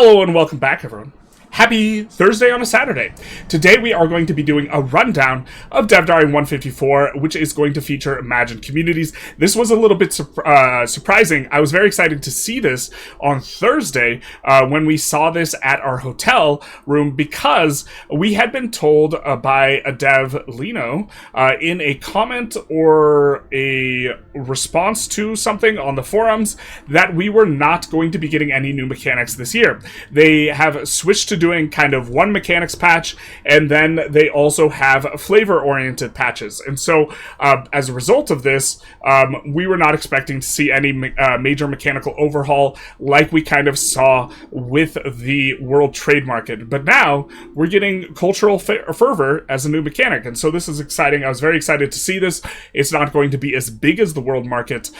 Hello and welcome back, everyone. Happy Thursday on a Saturday. Today we are going to be doing a rundown of Dev Diary 154, which is going to feature imagined communities. This was a little bit surprising. I was very excited to see this on Thursday when we saw this at our hotel room, because we had been told by a dev, Lino, in a comment or a response to something on the forums, that we were not going to be getting any new mechanics this year. They have switched to doing kind of one mechanics patch, and then they also have flavor-oriented patches. And so, as a result of this, we were not expecting to see any major mechanical overhaul like we kind of saw with the world trade market. But now, we're getting cultural fervor as a new mechanic, and so this is exciting. I was very excited to see this. It's not going to be as big as the world market,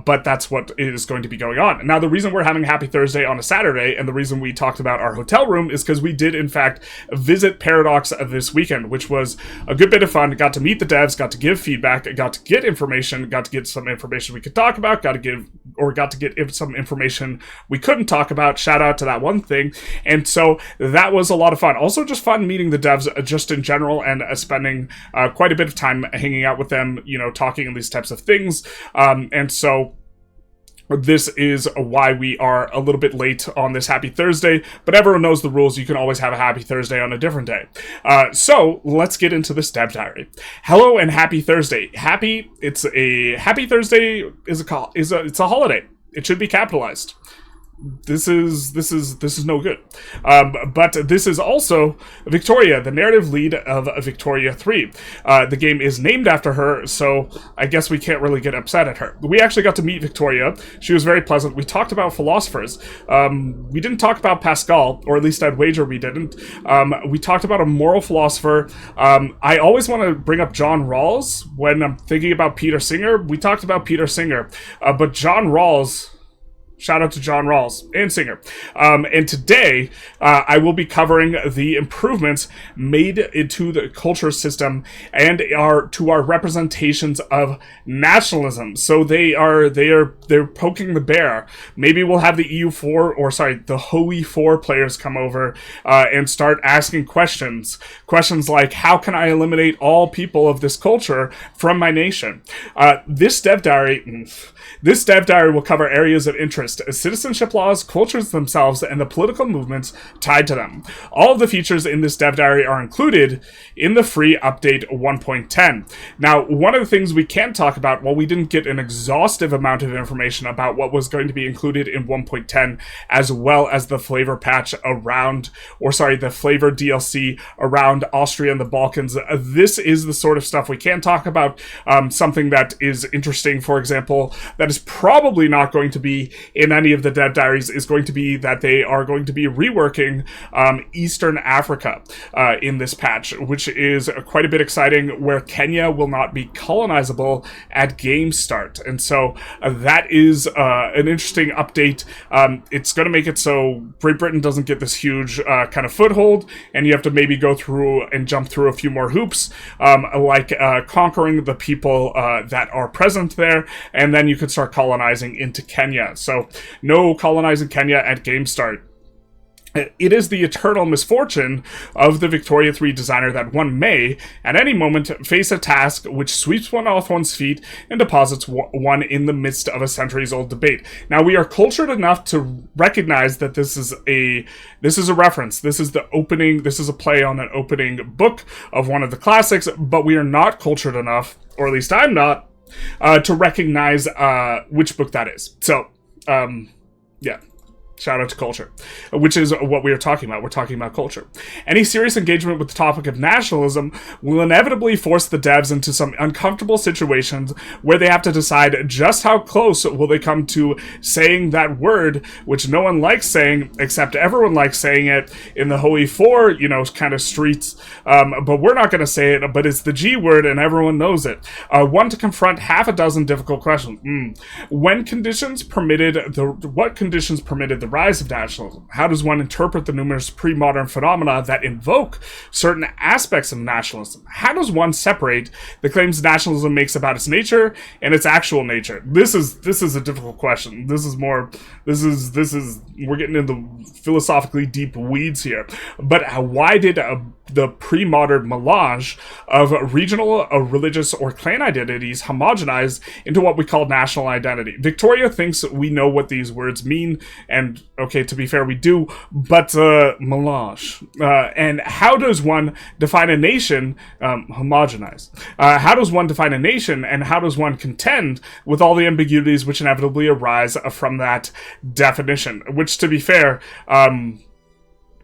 but that's what is going to be going on. Now, the reason we're having Happy Thursday on a Saturday, and the reason we talked about our hotel room, is because we did, in fact, visit Paradox this weekend, which was a good bit of fun. Got to meet the devs, got to give feedback, got to get information, got to get some information we could talk about, got to get some information we couldn't talk about. Shout out to that one thing. And so that was a lot of fun. Also just fun meeting the devs just in general, and spending quite a bit of time hanging out with them, talking and these types of things. And so this is why we are a little bit late on this Happy Thursday, but everyone knows the rules. You can always have a Happy Thursday on a different day. So let's get into this Dev Diary. Hello and Happy Thursday. Happy Thursday is a holiday. It should be capitalized. This is no good. But this is also Victoria, the narrative lead of Victoria 3. The game is named after her, so I guess we can't really get upset at her. We actually got to meet Victoria. She was very pleasant. We talked about philosophers. We didn't talk about Pascal, or at least I'd wager we didn't. We talked about a moral philosopher. I always want to bring up John Rawls when I'm thinking about Peter Singer. We talked about Peter Singer, but John Rawls... Shout out to John Rawls and Singer. And today, I will be covering the improvements made into the culture system and to our representations of nationalism. So they're poking the bear. Maybe we'll have the the HOE 4 players come over and start asking questions. Questions like, how can I eliminate all people of this culture from my nation? This Dev Diary will cover areas of interest: citizenship laws, cultures themselves, and the political movements tied to them. All of the features in this Dev Diary are included in the free update 1.10. Now, one of the things we can talk about, while we didn't get an exhaustive amount of information about what was going to be included in 1.10, as well as the flavor patch the flavor DLC around Austria and the Balkans, this is the sort of stuff we can talk about. Something that is interesting, for example, that is probably not going to be in any of the Dev Diaries, is going to be that they are going to be reworking Eastern Africa in this patch, which is quite a bit exciting, where Kenya will not be colonizable at game start. And so that is an interesting update. It's going to make it so Great Britain doesn't get this huge kind of foothold, and you have to maybe go through and jump through a few more hoops, like conquering the people that are present there, and then you could start colonizing into Kenya. So no colonizing Kenya at game start. It is the eternal misfortune of the Victoria 3 designer that one may, at any moment, face a task which sweeps one off one's feet and deposits one in the midst of a centuries-old debate. Now, we are cultured enough to recognize that this is a reference. This is a play on an opening book of one of the classics, but we are not cultured enough, or at least I'm not, to recognize which book that is. So, yeah. Shout out to culture, which is what we are talking about. We're talking about culture. Any serious engagement with the topic of nationalism will inevitably force the devs into some uncomfortable situations where they have to decide just how close will they come to saying that word, which no one likes saying, except everyone likes saying it in the HOE 4, kind of streets. But we're not going to say it, but it's the G word and everyone knows it. One to confront half a dozen difficult questions. What conditions permitted the the rise of nationalism? How does one interpret the numerous pre-modern phenomena that invoke certain aspects of nationalism? How does one separate the claims nationalism makes about its nature and its actual nature? This is a difficult question. We're getting into philosophically deep weeds here. But why did the pre-modern melange of regional, religious, or clan identities homogenize into what we call national identity? Victoria thinks we know what these words mean, and okay, to be fair, we do, but melange. And how does one define a nation? Homogenize. How does one define a nation, and how does one contend with all the ambiguities which inevitably arise from that definition? Which, to be fair,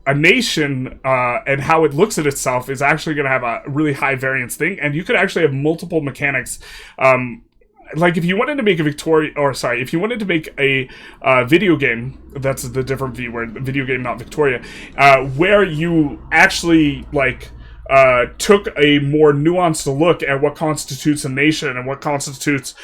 a nation and how it looks at itself is actually going to have a really high variance thing, and you could actually have multiple mechanics. Like if you wanted to make if you wanted to make a video game, that's the different V word, video game, not Victoria, where you actually took a more nuanced look at what constitutes a nation and what constitutes,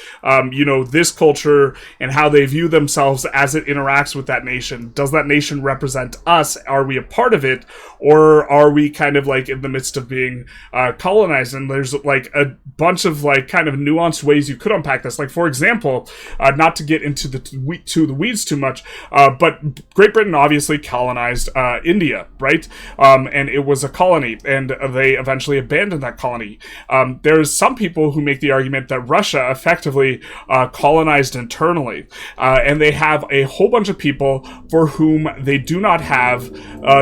this culture and how they view themselves as it interacts with that nation. Does that nation represent us? Are we a part of it? Or are we kind of in the midst of being colonized? And there's a bunch of kind of nuanced ways you could unpack this. For example, not to get into the weeds too much, but Great Britain obviously colonized India, right? And it was a colony, and they eventually abandoned that colony. There's some people who make the argument that Russia effectively colonized internally, and they have a whole bunch of people for whom they do not have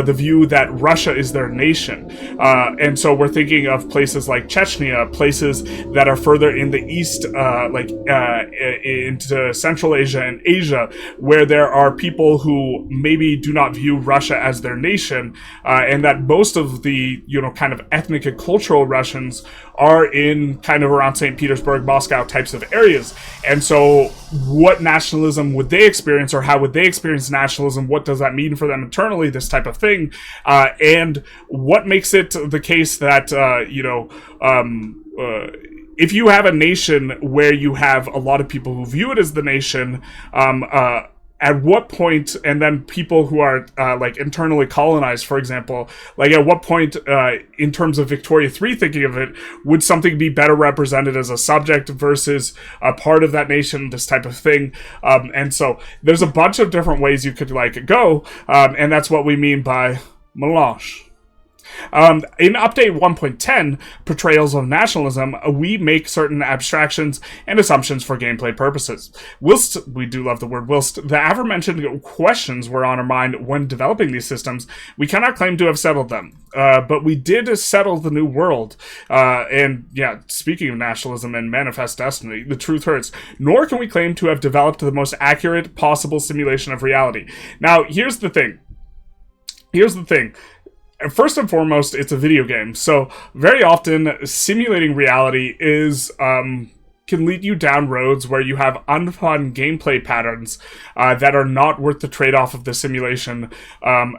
the view that Russia is their nation. And so we're thinking of places like Chechnya, places that are further in the east, into Central Asia and Asia, where there are people who maybe do not view Russia as their nation, and that most of the, kind of ethnic and cultural Russians are in kind of around St. Petersburg, Moscow types of areas. And so what nationalism would they experience, or how would they experience nationalism? What does that mean for them internally, this type of thing? And what makes it the case that, if you have a nation where you have a lot of people who view it as the nation, at what point, and then people who are internally colonized, for example, at what point in terms of Victoria III thinking of it, would something be better represented as a subject versus a part of that nation, this type of thing? And so there's a bunch of different ways you could go, and that's what we mean by melange. In Update 1.10, Portrayals of Nationalism, we make certain abstractions and assumptions for gameplay purposes. Whilst we do love the word whilst, the aforementioned questions were on our mind when developing these systems, we cannot claim to have settled them. But we did settle the new world. And yeah, speaking of nationalism and manifest destiny, the truth hurts. Nor can we claim to have developed the most accurate possible simulation of reality. Now, here's the thing. First and foremost, it's a video game, so very often simulating reality is can lead you down roads where you have unfun gameplay patterns that are not worth the trade-off of the simulation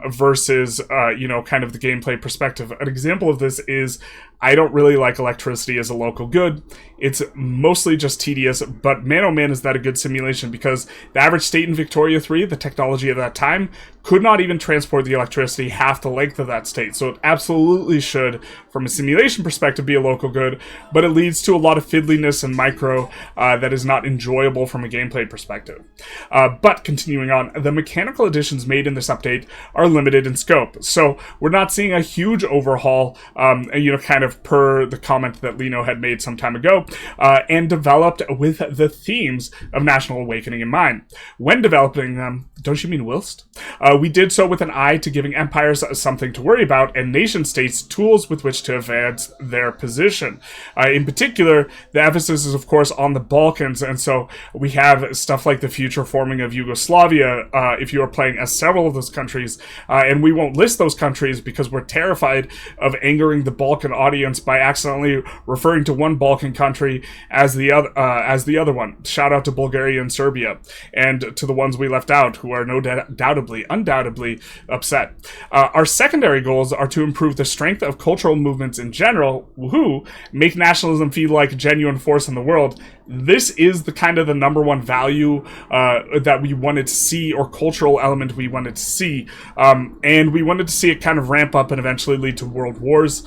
versus kind of the gameplay perspective. An example of this is I don't really like electricity as a local good. It's mostly just tedious, but man oh man is that a good simulation, because the average state in Victoria III, the technology of that time, could not even transport the electricity half the length of that state. So it absolutely should, from a simulation perspective, be a local good, but it leads to a lot of fiddliness and micro that is not enjoyable from a gameplay perspective. But continuing on, the mechanical additions made in this update are limited in scope. So we're not seeing a huge overhaul, kind of per the comment that Lino had made some time ago, and developed with the themes of national awakening in mind. When developing them, don't you mean whilst? We did so with an eye to giving empires something to worry about and nation-states tools with which to advance their position. In particular, the emphasis is, of course, on the Balkans, and so we have stuff like the future forming of Yugoslavia, if you are playing as several of those countries, and we won't list those countries because we're terrified of angering the Balkan audience by accidentally referring to one Balkan country as the other one. Shout out to Bulgaria and Serbia, and to the ones we left out, who are no doubtably undoubtedly upset. Our secondary goals are to improve the strength of cultural movements in general, who make nationalism feel like a genuine force in the world. This is the kind of the number one value that we wanted to see, or cultural element we wanted to see, and we wanted to see it kind of ramp up and eventually lead to world wars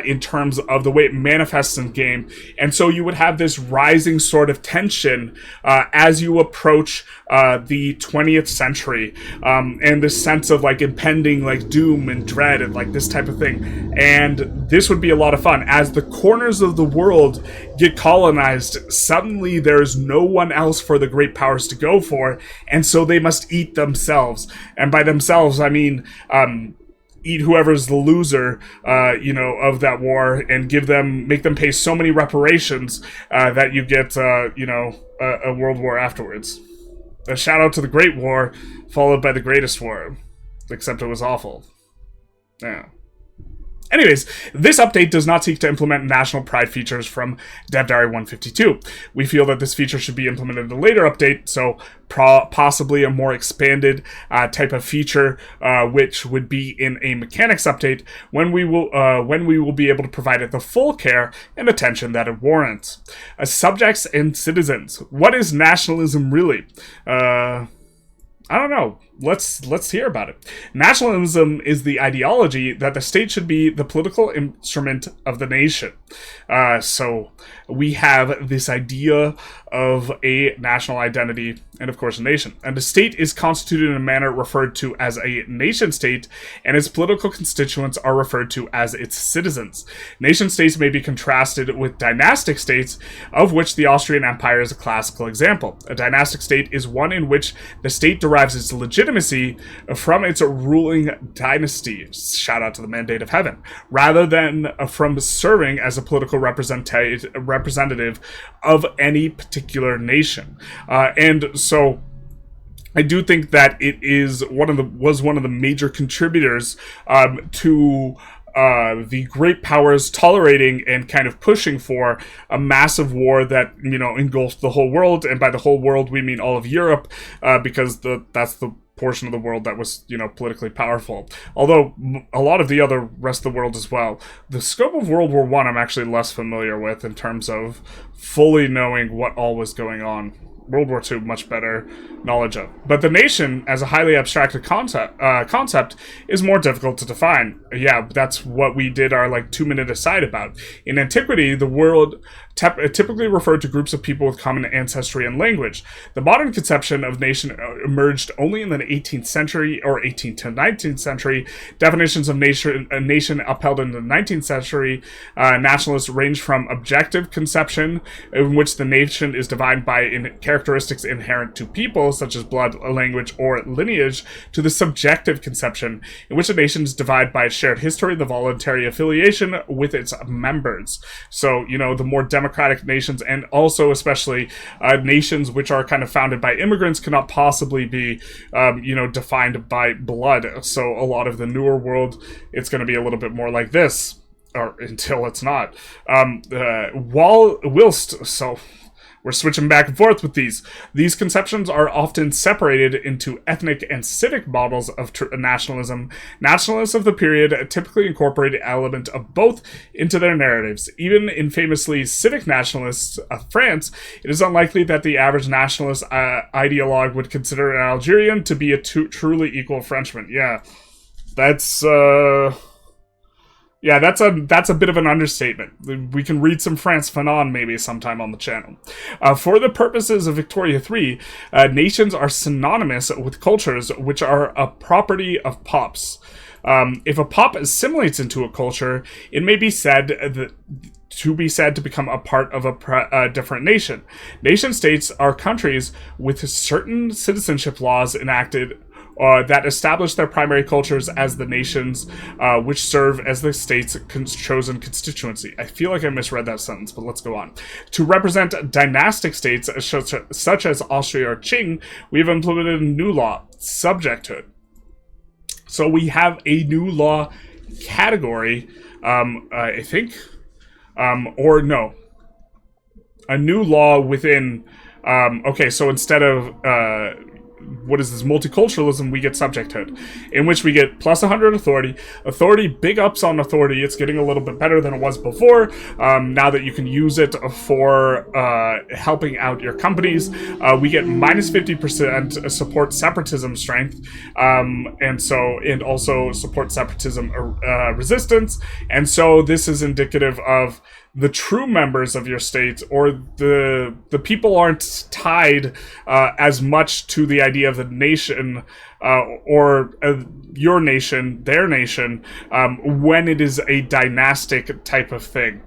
in terms of the way it manifests in game. And so you would have this rising sort of tension as you approach the 20th century, and this sense of like impending like doom and dread and like this type of thing. And this would be a lot of fun as the corners of the world get colonized. Suddenly there's no one else for the great powers to go for, and so they must eat themselves. And by themselves, I mean eat whoever's the loser, of that war, and make them pay so many reparations that you get, a world war afterwards. A shout out to the Great War, followed by the Greatest War, except it was awful. Yeah. Anyways, this update does not seek to implement national pride features from Dev Diary 152. We feel that this feature should be implemented in a later update, so possibly a more expanded type of feature, which would be in a mechanics update when we will be able to provide it the full care and attention that it warrants. Subjects and citizens. What is nationalism really? I don't know. Let's hear about it. Nationalism is the ideology that the state should be the political instrument of the nation. So we have this idea of a national identity and, of course, a nation. And the state is constituted in a manner referred to as a nation state, and its political constituents are referred to as its citizens. Nation states may be contrasted with dynastic states, of which the Austrian Empire is a classical example. A dynastic state is one in which the state derives its legitimacy from its ruling dynasty, shout out to the mandate of heaven, rather than from serving as a political representative of any particular nation. And so I do think that it was one of the major contributors to the great powers tolerating and kind of pushing for a massive war that, engulfed the whole world. And by the whole world, we mean all of Europe, because that's the portion of the world that was, politically powerful. Although a lot of the other rest of the world as well. The scope of World War I, I'm actually less familiar with in terms of fully knowing what all was going on. World War II, much better knowledge of. But the nation, as a highly abstracted concept, is more difficult to define. Yeah, that's what we did our 2-minute aside about. In antiquity, the world typically referred to groups of people with common ancestry and language. The modern conception of nation emerged only in the 18th century or 18th to 19th century. Definitions of a nation upheld in the 19th century nationalists range from objective conception, in which the nation is defined by characteristics inherent to people, such as blood, language, or lineage, to the subjective conception, in which a nation is divided by its shared history, the voluntary affiliation with its members. So, the more democratic nations, and also especially nations which are kind of founded by immigrants, cannot possibly be, defined by blood. So a lot of the newer world, it's going to be a little bit more like this, or until it's not. So we're switching back and forth with these. These conceptions are often separated into ethnic and civic models of nationalism. Nationalists of the period typically incorporate an element of both into their narratives. Even in famously civic nationalists of France, it is unlikely that the average nationalist ideologue would consider an Algerian to be a truly equal Frenchman. Yeah, that's a bit of an understatement. We can read some Frantz Fanon maybe sometime on the channel. For the purposes of Victoria III, nations are synonymous with cultures which are a property of pops. If a pop assimilates into a culture, it may be said to become a part of a different nation. Nation states are countries with certain citizenship laws enacted that establish their primary cultures as the nations, which serve as the state's chosen constituency. I feel like I misread that sentence, but let's go on. To represent dynastic states such as Austria or Qing, we have implemented a new law, subjecthood. So we have a new law category, I think, or no, a new law within. Okay, so instead of what is this, multiculturalism, we get subjecthood, in which we get plus 100 authority. Authority, big ups on authority. It's getting a little bit better than it was before, now that you can use it for helping out your companies. We get minus 50% support separatism strength, and also support separatism resistance. And so this is indicative of the true members of your state, or the people aren't tied as much to the idea of the nation, or your nation, their nation, when it is a dynastic type of thing.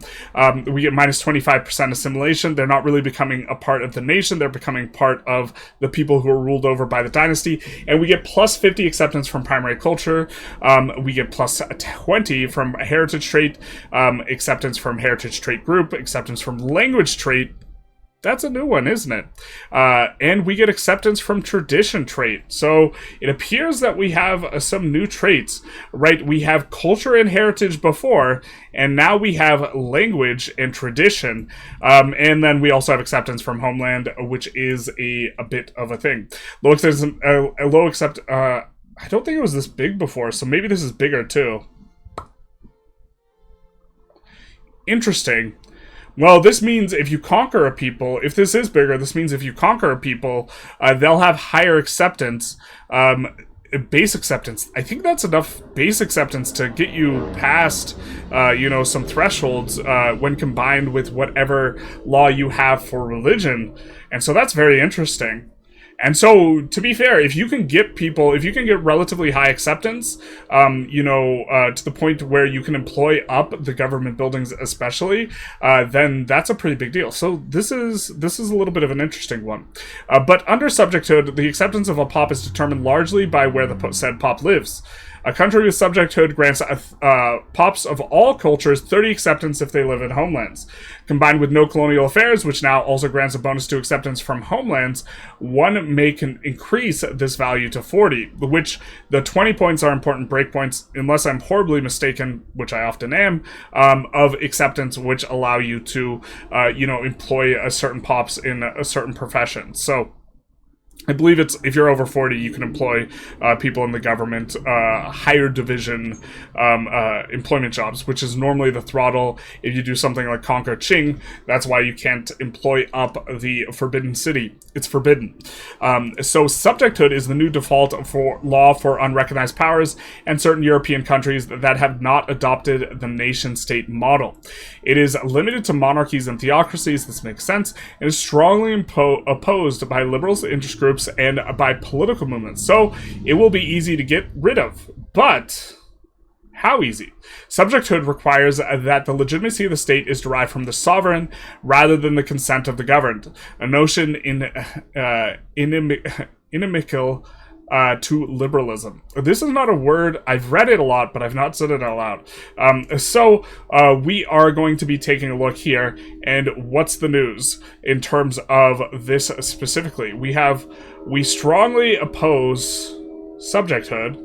We get minus 25% assimilation. They're not really becoming a part of the nation. They're becoming part of the people who are ruled over by the dynasty. And we get plus 50 acceptance from primary culture. We get plus 20 from heritage trait, acceptance from heritage trait group, acceptance from language trait. That's a new one, isn't it? And we get acceptance from tradition trait. So it appears that we have some new traits, right? We have culture and heritage before, and now we have language and tradition. And then we also have acceptance from homeland, which is a bit of a thing. I don't think it was this big before, so maybe this is bigger too. Interesting. Well, this means if you conquer a people, if this is bigger, this means if you conquer a people, they'll have higher acceptance, base acceptance. I think that's enough base acceptance to get you past, some thresholds when combined with whatever law you have for religion. And so that's very interesting. And so, to be fair, if you can get relatively high acceptance, to the point where you can employ up the government buildings especially, then that's a pretty big deal. So this is a little bit of an interesting one. But under subjecthood, the acceptance of a pop is determined largely by where the said pop lives. A country with subjecthood grants pops of all cultures 30 acceptance if they live in homelands. Combined with no colonial affairs, which now also grants a bonus to acceptance from homelands, one may increase this value to 40, which the 20 points are important breakpoints, unless I'm horribly mistaken, which I often am, of acceptance, which allow you to, employ a certain pops in a certain profession. So I believe it's, if you're over 40, you can employ people in the government, higher division employment jobs, which is normally the throttle. If you do something like conquer Qing, that's why you can't employ up the forbidden city. It's forbidden. So subjecthood is the new default for law for unrecognized powers and certain European countries that have not adopted the nation-state model. It is limited to monarchies and theocracies. This makes sense. And is strongly opposed by liberals, interest groups, and by political movements. So it will be easy to get rid of. But how easy? Subjecthood requires that the legitimacy of the state is derived from the sovereign rather than the consent of the governed. A notion inimical to liberalism. This is not a word, I've read it a lot, but I've not said it out loud. So we are going to be taking a look here, and what's the news in terms of this specifically? We strongly oppose subjecthood.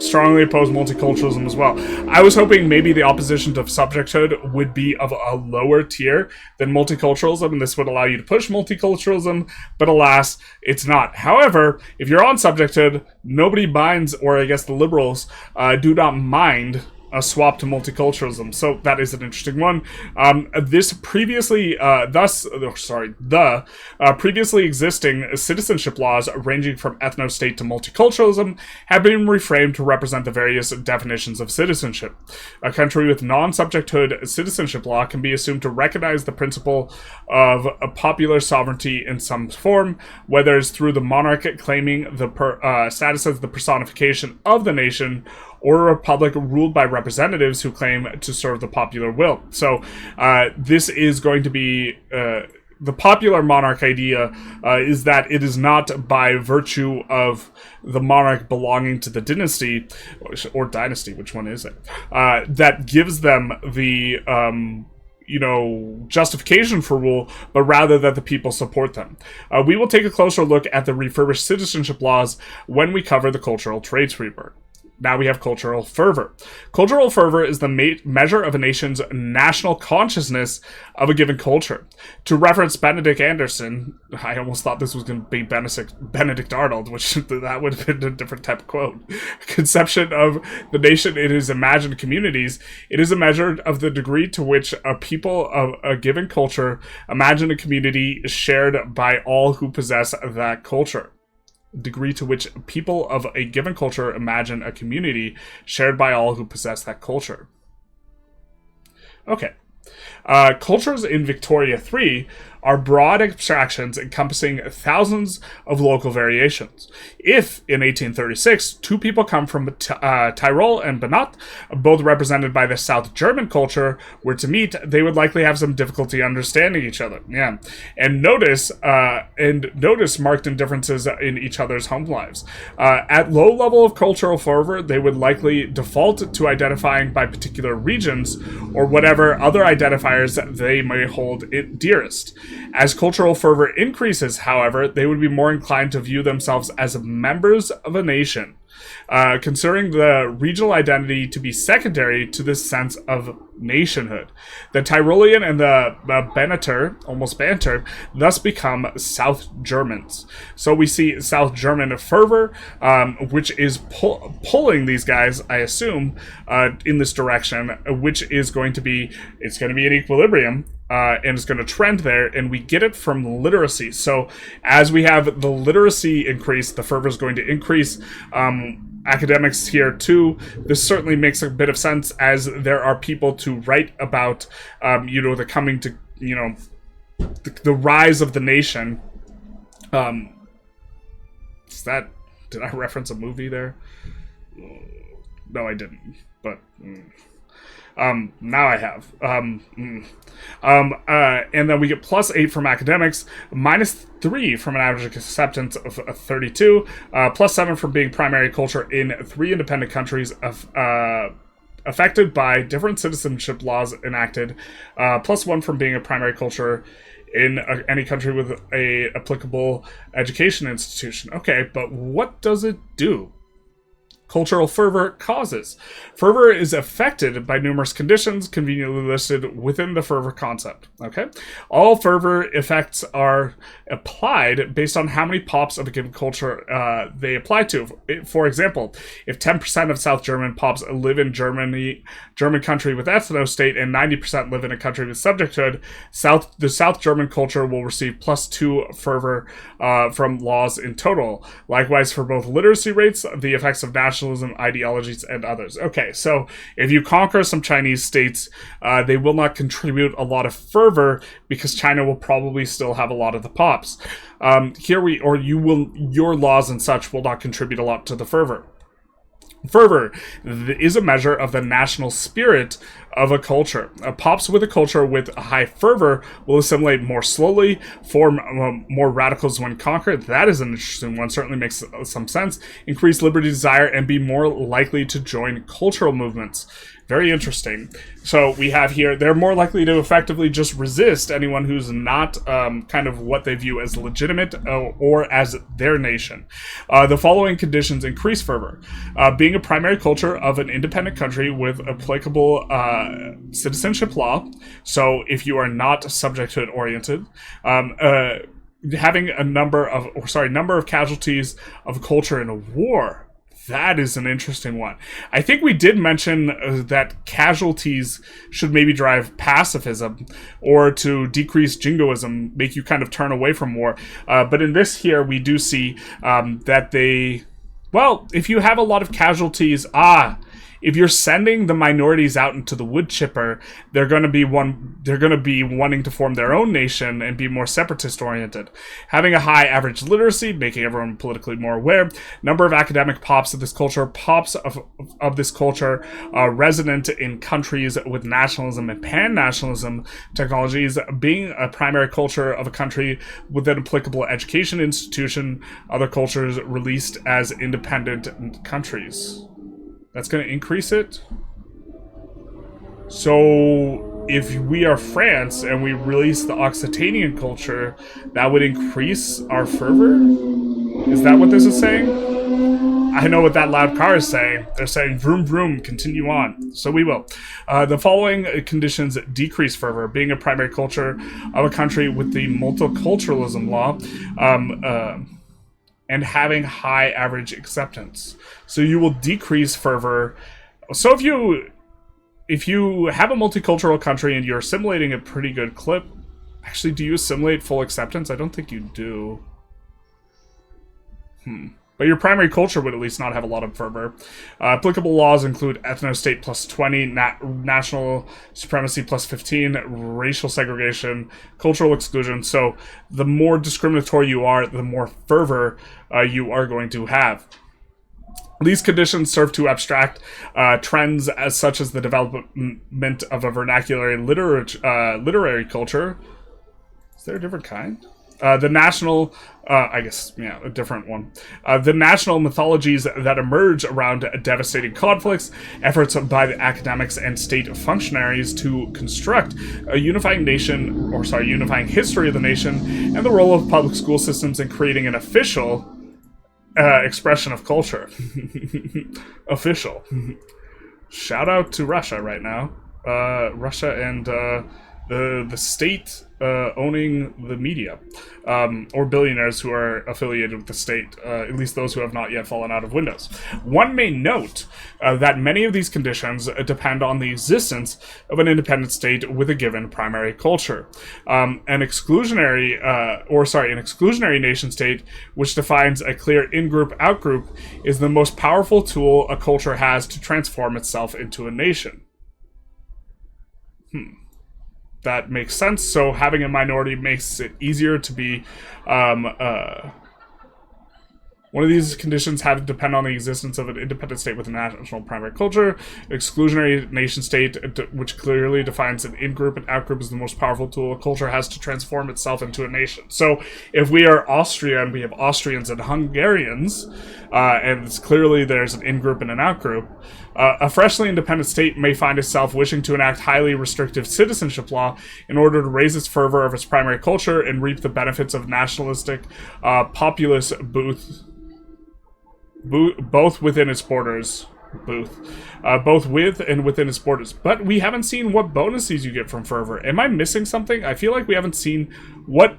Strongly oppose multiculturalism as well. I was hoping maybe the opposition to subjecthood would be of a lower tier than multiculturalism, and this would allow you to push multiculturalism, but alas, it's not. However, if you're on subjecthood, nobody minds, or I guess the liberals do not mind a swap to multiculturalism, so that is an interesting one. The previously existing citizenship laws ranging from ethno-state to multiculturalism have been reframed to represent the various definitions of citizenship. A country with non-subjecthood citizenship law can be assumed to recognize the principle of a popular sovereignty in some form, whether it's through the monarch claiming the status as the personification of the nation, or a republic ruled by representatives who claim to serve the popular will. So this is going to be the popular monarch idea is that it is not by virtue of the monarch belonging to the dynasty, or dynasty, which one is it, that gives them the justification for rule, but rather that the people support them. We will take a closer look at the refurbished citizenship laws when we cover the cultural traits rebirth. Now we have cultural fervor. Cultural fervor is the measure of a nation's national consciousness of a given culture. To reference Benedict Anderson, I almost thought this was going to be Benedict Arnold, which that would have been a different type of quote. Conception of the nation in his imagined communities. It is a measure of the degree to which a people of a given culture imagine a community shared by all who possess that culture. Degree to which people of a given culture imagine a community shared by all who possess that culture. Okay. Cultures in Victoria 3 are broad abstractions encompassing thousands of local variations. If, in 1836, two people come from Tyrol and Banat, both represented by the South German culture, were to meet, they would likely have some difficulty understanding each other. Yeah, and notice marked differences in each other's home lives. At low level of cultural fervor, they would likely default to identifying by particular regions or whatever other identifiers they may hold it dearest. As cultural fervor increases, however, they would be more inclined to view themselves as members of a nation, considering the regional identity to be secondary to this sense of nationhood. The Tyrolean and the Banter, thus become South Germans. So we see South German fervor, which is pulling these guys, I assume, in this direction, which is going to be an equilibrium. And it's going to trend there, and we get it from literacy. So as we have the literacy increase, the fervor is going to increase. Academics here too. This certainly makes a bit of sense, as there are people to write about, the coming to, the rise of the nation. Did I reference a movie there? No, I didn't. But. Now I have. And then we get +8 from academics, -3 from an average acceptance of 32, +7 from being primary culture in 3 independent countries affected by different citizenship laws enacted, +1 from being a primary culture in any country with a applicable education institution. Okay, but what does it do? Cultural fervor causes. Fervor is affected by numerous conditions conveniently listed within the fervor concept. Okay? All fervor effects are applied based on how many pops of a given culture they apply to. For example, if 10% of South German pops live in German country with ethno-state and 90% live in a country with subjecthood, the South German culture will receive +2 fervor from laws in total. Likewise, for both literacy rates, the effects of nationalism, ideologies, and others. Okay, so if you conquer some Chinese states, they will not contribute a lot of fervor because China will probably still have a lot of the pops. Your laws and such will not contribute a lot to the fervor. Fervor is a measure of the national spirit of a culture. Pops with a culture with a high fervor will assimilate more slowly, form more radicals when conquered. That is an interesting one. Certainly makes some sense. Increase liberty desire and be more likely to join cultural movements. Very interesting. So we have here, they're more likely to effectively just resist anyone who's not kind of what they view as legitimate or as their nation. The following conditions increase fervor. Being a primary culture of an independent country with applicable citizenship law. So if you are not subjecthood oriented, having a number of casualties of culture in a war. That is an interesting one. I think we did mention that casualties should maybe drive pacifism or to decrease jingoism, make you kind of turn away from war. But in this here, we do see that if you have a lot of casualties, if you're sending the minorities out into the wood chipper, they're going to be wanting to form their own nation and be more separatist oriented. Having a high average literacy, making everyone politically more aware. Number of academic pops of this culture, resident in countries with nationalism and pan-nationalism technologies, being a primary culture of a country with an applicable education institution, other cultures released as independent countries. That's going to increase it. So if we are France and we release the Occitanian culture, that would increase our fervor? Is that what this is saying? I know what that loud car is saying. They're saying, vroom, vroom, continue on. So we will. The following conditions decrease fervor: being a primary culture of a country with the multiculturalism law, and having high average acceptance. So you will decrease fervor. So if you have a multicultural country and you're assimilating a pretty good clip, actually, do you assimilate full acceptance? I don't think you do. But your primary culture would at least not have a lot of fervor. Applicable laws include ethno-state plus 20, national supremacy plus 15, racial segregation, cultural exclusion. So the more discriminatory you are, the more fervor you are going to have. These conditions serve to abstract trends as such as the development of a vernacular literary culture. Is there a different kind? The national, I guess, yeah, a different one. The national mythologies that emerge around devastating conflicts, efforts by the academics and state functionaries to construct a unifying history of the nation, and the role of public school systems in creating an official expression of culture. Official. Shout out to Russia right now. Russia and the state owning the media, or billionaires who are affiliated with the state, at least those who have not yet fallen out of Windows. One may note that many of these conditions depend on the existence of an independent state with a given primary culture. An exclusionary nation state, which defines a clear in-group, out-group, is the most powerful tool a culture has to transform itself into a nation. That makes sense. So having a minority makes it easier to be one of these conditions have to depend on the existence of an independent state with a national primary culture. Exclusionary nation state, which clearly defines an in-group and out-group, is the most powerful tool a culture has to transform itself into a nation. So if we are Austria and we have Austrians and Hungarians, and it's clearly there's an in-group and an out-group, a freshly independent state may find itself wishing to enact highly restrictive citizenship law in order to raise its fervor of its primary culture and reap the benefits of nationalistic, populist both within its borders. Both with and within its borders. But we haven't seen what bonuses you get from fervor. Am I missing something? I feel like we haven't seen what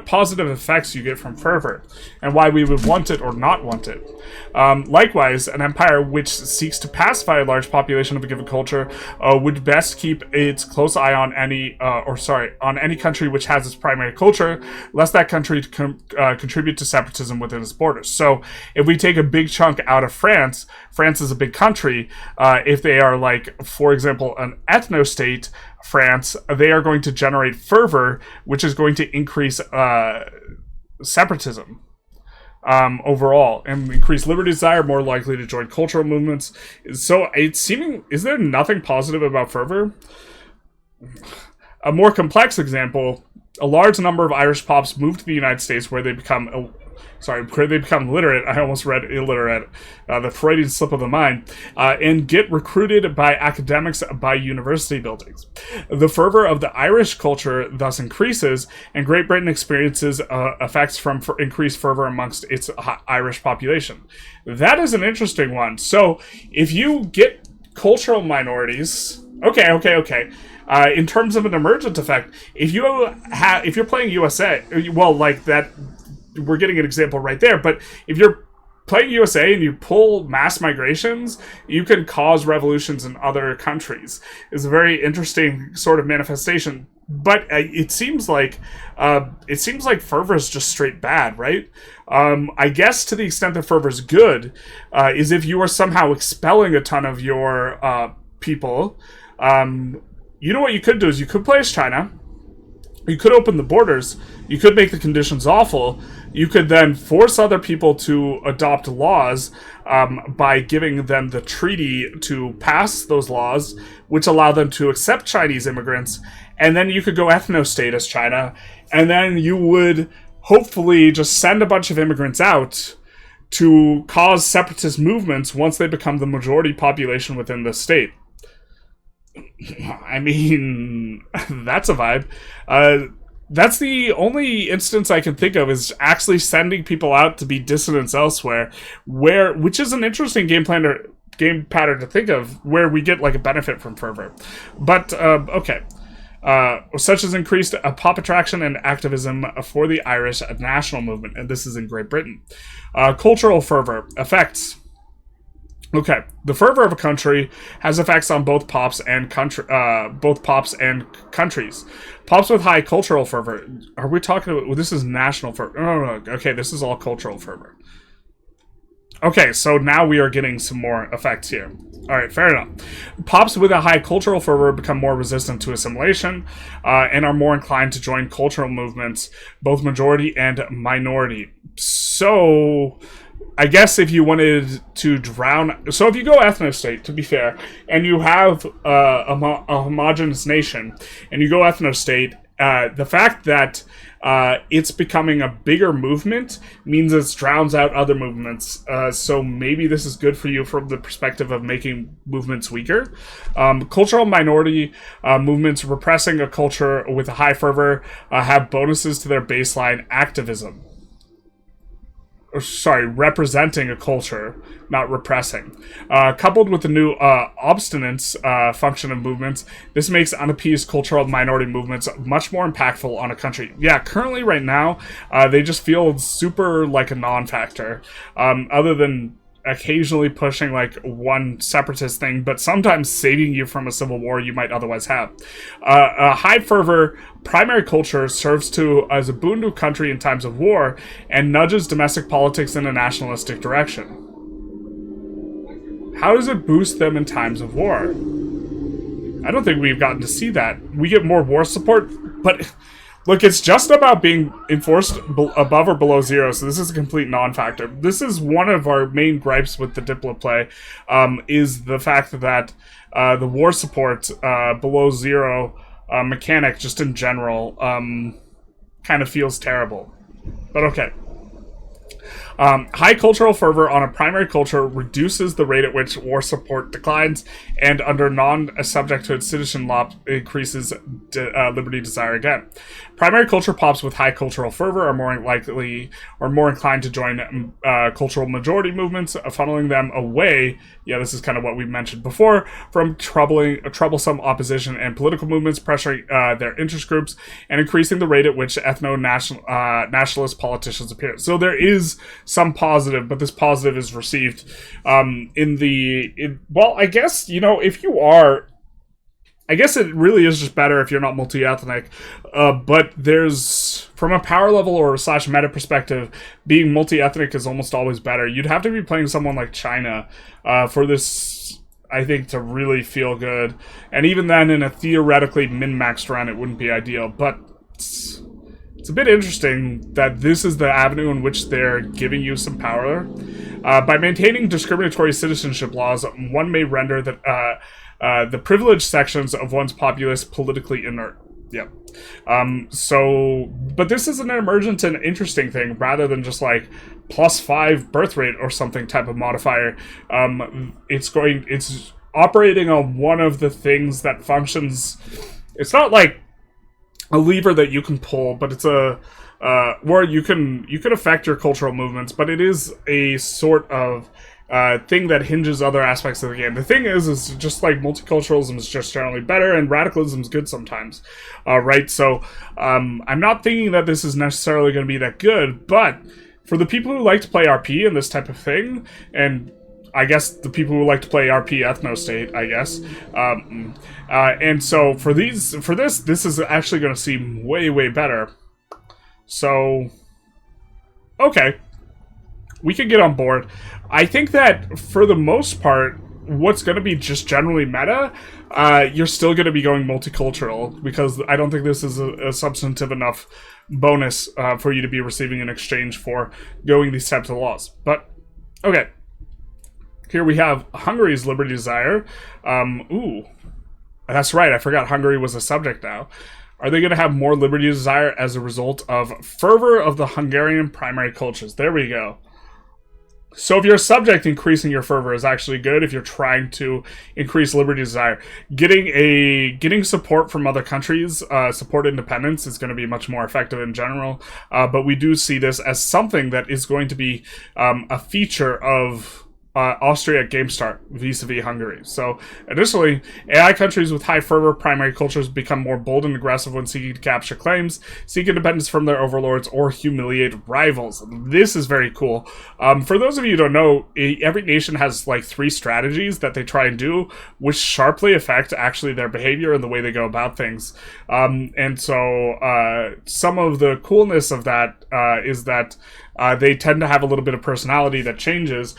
positive effects you get from fervor, and why we would want it or not want it. Likewise, an empire which seeks to pacify a large population of a given culture would best keep its close eye on any country which has its primary culture, lest that country contribute to separatism within its borders. So, if we take a big chunk out of France, France is a big country. If they are, like, for example, an ethno-state, France, they are going to generate fervor, which is going to increase separatism overall, and increase liberty desire, more likely to join cultural movements. So it's seeming, is there nothing positive about fervor? A more complex example, a large number of Irish pops move to the United States where they become literate. I almost read illiterate, the Freudian slip of the mind, and get recruited by academics by university buildings. The fervor of the Irish culture thus increases, and Great Britain experiences effects from increased fervor amongst its Irish population. That is an interesting one. So, if you get cultural minorities, okay. In terms of an emergent effect, if you're playing USA, well, like that. We're getting an example right there, but if you're playing USA and you pull mass migrations, you can cause revolutions in other countries. It's a very interesting sort of manifestation, but it seems like fervor is just straight bad, right? I guess to the extent that fervor is good, is if you are somehow expelling a ton of your people. You know what you could do is you could play as China. You could open the borders. You could make the conditions awful. You could then force other people to adopt laws by giving them the treaty to pass those laws, which allow them to accept Chinese immigrants. And then you could go ethno-state as China. And then you would hopefully just send a bunch of immigrants out to cause separatist movements once they become the majority population within the state. I mean, that's a vibe. That's the only instance I can think of is actually sending people out to be dissidents elsewhere, which is an interesting game pattern to think of, where we get like a benefit from fervor. But okay. Such as increased pop attraction and activism for the Irish national movement, and this is in Great Britain. Cultural fervor effects. Okay, the fervor of a country has effects on both pops and countries. Pops with high cultural fervor. Are we talking about? Well, this is national fervor. No. Okay, this is all cultural fervor. Okay, so now we are getting some more effects here. All right, fair enough. Pops with a high cultural fervor become more resistant to assimilation and are more inclined to join cultural movements, both majority and minority. So, I guess if you wanted to drown... So if you go ethno-state, to be fair, and you have a homogenous nation, and you go ethno-state, the fact that it's becoming a bigger movement means it drowns out other movements. So maybe this is good for you from the perspective of making movements weaker. Cultural minority movements repressing a culture with a high fervor have bonuses to their baseline activism. Representing a culture, not repressing. Coupled with the new obstinance function of movements, this makes unappeased cultural minority movements much more impactful on a country. Yeah, currently right now, they just feel super like a non-factor, other than occasionally pushing like one separatist thing, but sometimes saving you from a civil war you might otherwise have. A high fervor primary culture serves as a boon to a country in times of war and nudges domestic politics in a nationalistic direction. How does it boost them in times of war? I don't think we've gotten to see that. We get more war support, but look, it's just about being enforced above or below zero, so this is a complete non-factor. This is one of our main gripes with the Diplo play, is the fact that the war support below zero mechanic, just in general, kind of feels terrible. But okay. High cultural fervor on a primary culture reduces the rate at which war support declines, and under non-subjecthood citizen law increases liberty desire again. Primary culture pops with high cultural fervor are more likely or more inclined to join cultural majority movements, funneling them away. Yeah, this is kind of what we mentioned before, from troublesome opposition and political movements, pressuring their interest groups, and increasing the rate at which ethno-nationalist politicians appear. So there is some positive, but this positive is received well, I guess, if you are... I guess it really is just better if you're not multi-ethnic, but there's, from a power level or / meta perspective, being multi-ethnic is almost always better. You'd have to be playing someone like China for this, I think, to really feel good. And even then, in a theoretically min-maxed run, it wouldn't be ideal, but it's a bit interesting that this is the avenue in which they're giving you some power. By maintaining discriminatory citizenship laws, one may render that... the privileged sections of one's populace politically inert. Yep. But this is an emergent and interesting thing, rather than just like +5 birth rate or something type of modifier. It's operating on one of the things that functions. It's not like a lever that you can pull, but it's where you can affect your cultural movements, but it is a sort of thing that hinges other aspects of the game. The thing is just like multiculturalism is just generally better, and radicalism is good sometimes, right? So I'm not thinking that this is necessarily going to be that good, but for the people who like to play RP and this type of thing, and I guess the people who like to play RP ethno-state, I guess, and so for this is actually going to seem way, way better. So, okay. We could get on board. I think that for the most part, what's going to be just generally meta, you're still going to be going multicultural, because I don't think this is a substantive enough bonus for you to be receiving in exchange for going these types of laws. But, okay. Here we have Hungary's liberty desire. Ooh. That's right, I forgot Hungary was a subject now. Are they going to have more liberty desire as a result of fervor of the Hungarian primary cultures? There we go. So if you're a subject, increasing your fervor is actually good if you're trying to increase liberty desire. Getting support from other countries, support independence is going to be much more effective in general. But we do see this as something that is going to be a feature of Austria at game start vis-a-vis Hungary. So, additionally, AI countries with high fervor primary cultures become more bold and aggressive when seeking to capture claims, seek independence from their overlords, or humiliate rivals. This is very cool. For those of you who don't know, every nation has like 3 strategies that they try and do, which sharply affect actually their behavior and the way they go about things. And so, some of the coolness of that is that they tend to have a little bit of personality that changes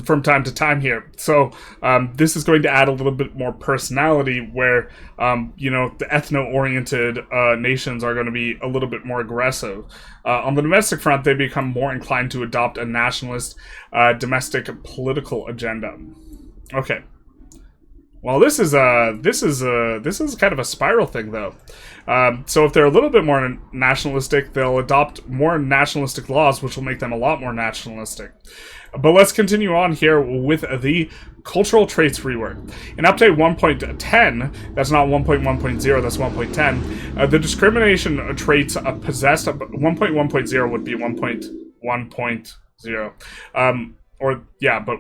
from time to time here. So this is going to add a little bit more personality where, the ethno-oriented nations are going to be a little bit more aggressive. On the domestic front, they become more inclined to adopt a nationalist domestic political agenda. Okay. Well, this is kind of a spiral thing, though. So if they're a little bit more nationalistic, they'll adopt more nationalistic laws, which will make them a lot more nationalistic. But let's continue on here with the cultural traits rework. In update 1.10, that's not 1.1.0, that's 1.10, the discrimination traits possessed, 1.1.0 would be 1.1.0. But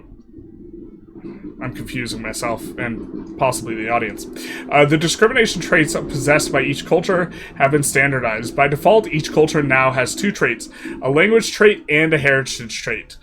I'm confusing myself and possibly the audience. The discrimination traits possessed by each culture have been standardized. By default, each culture now has 2 traits, a language trait and a heritage trait.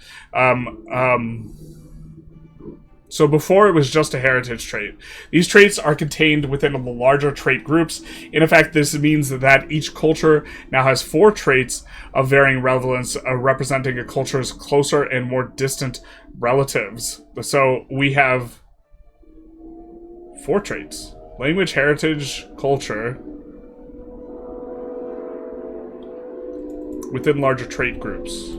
So before it was just a heritage trait. These traits are contained within the larger trait groups. In effect, this means that each culture now has 4 traits of varying relevance, representing a culture's closer and more distant relatives. So we have 4 traits: language, heritage, culture, within larger trait groups.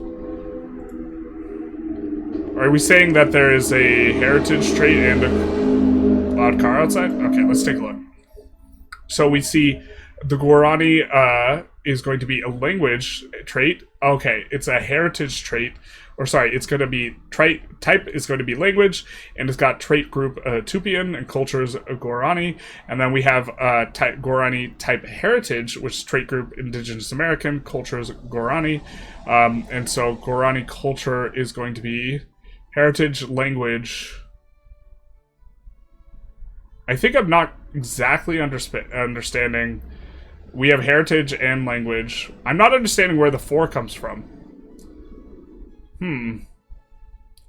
Are we saying that there is a heritage trait and a loud car outside? Okay, let's take a look. So we see the Guarani is going to be a language trait. Okay, it's a heritage trait. Or sorry, it's going to be type is going to be language, and it's got trait group Tupian and cultures Guarani. And then we have type Guarani type heritage, which is trait group Indigenous American, cultures Guarani. And so Guarani culture is going to be heritage, language. I think I'm not exactly understanding. We have heritage and language. I'm not understanding where the 4 comes from.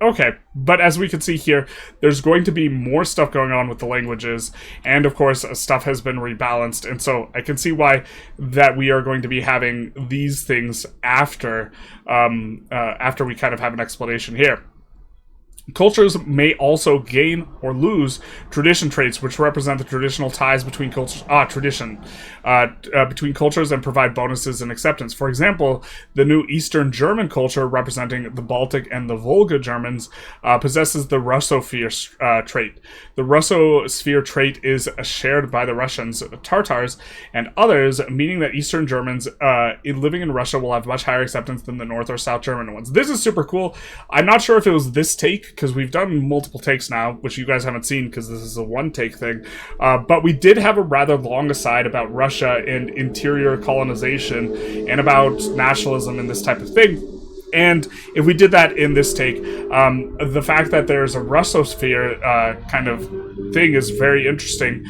Okay, but as we can see here, there's going to be more stuff going on with the languages, and of course, stuff has been rebalanced, and so I can see why that we are going to be having these things after we kind of have an explanation here. Cultures may also gain or lose tradition traits, which represent the traditional ties between cultures. Between cultures and provide bonuses and acceptance. For example, the new Eastern German culture, representing the Baltic and the Volga Germans, possesses the Russosphere trait. The Russosphere trait is shared by the Russians, Tartars, and others, meaning that Eastern Germans living in Russia will have much higher acceptance than the North or South German ones. This is super cool. I'm not sure if it was this take, because we've done multiple takes now, which you guys haven't seen because this is a one-take thing. But we did have a rather long aside about Russia and interior colonization and about nationalism and this type of thing. And if we did that in this take, the fact that there's a Russosphere kind of thing is very interesting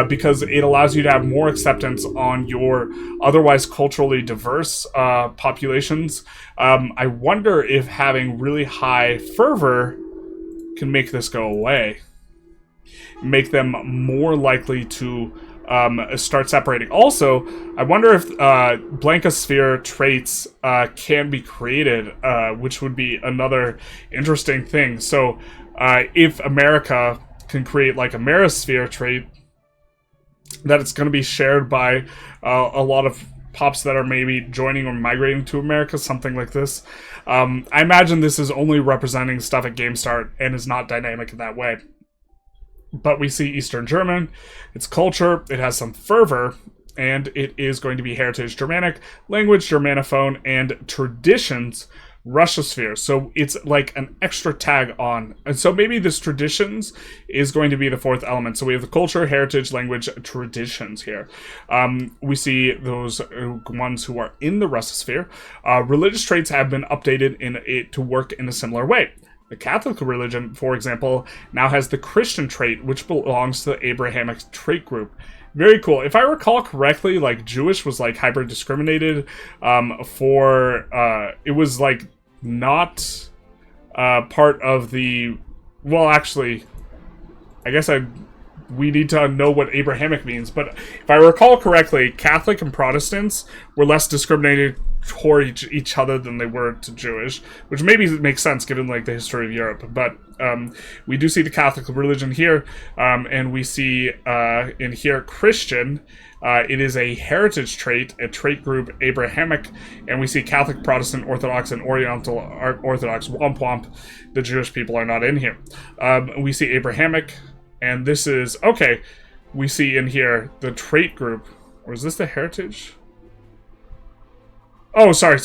because it allows you to have more acceptance on your otherwise culturally diverse populations. I wonder if having really high fervor can make this go away, make them more likely to start separating. Also, I wonder if Blancosphere traits can be created, which would be another interesting thing. So if America can create like a Merisphere trait, that it's going to be shared by a lot of pops that are maybe joining or migrating to America, something like this. I imagine this is only representing stuff at game start and is not dynamic in that way. But we see Eastern German, its culture, it has some fervor, and it is going to be heritage Germanic, language Germanophone, and traditions Russosphere. So it's like an extra tag on. And so maybe this traditions is going to be the fourth element. So we have the culture, heritage, language, traditions here. We see those ones who are in the Russosphere. Religious traits have been updated in it to work in a similar way. The Catholic religion, for example, now has the Christian trait, which belongs to the Abrahamic trait group. Very cool. If I recall correctly, like, Jewish was, like, hyper-discriminated it was, like, not part of the... Well, actually, I guess we need to know what Abrahamic means, but if I recall correctly, Catholic and Protestants were less discriminated toward each other than they were to Jewish, which maybe makes sense given like the history of Europe. But we do see the Catholic religion here, and we see in here Christian. It is a heritage trait, a trait group Abrahamic, and we see Catholic, Protestant, Orthodox, and Oriental Orthodox. Womp womp. The Jewish people are not in here. We see Abrahamic, and this is okay. We see in here the trait group, or is this the heritage? Oh, sorry.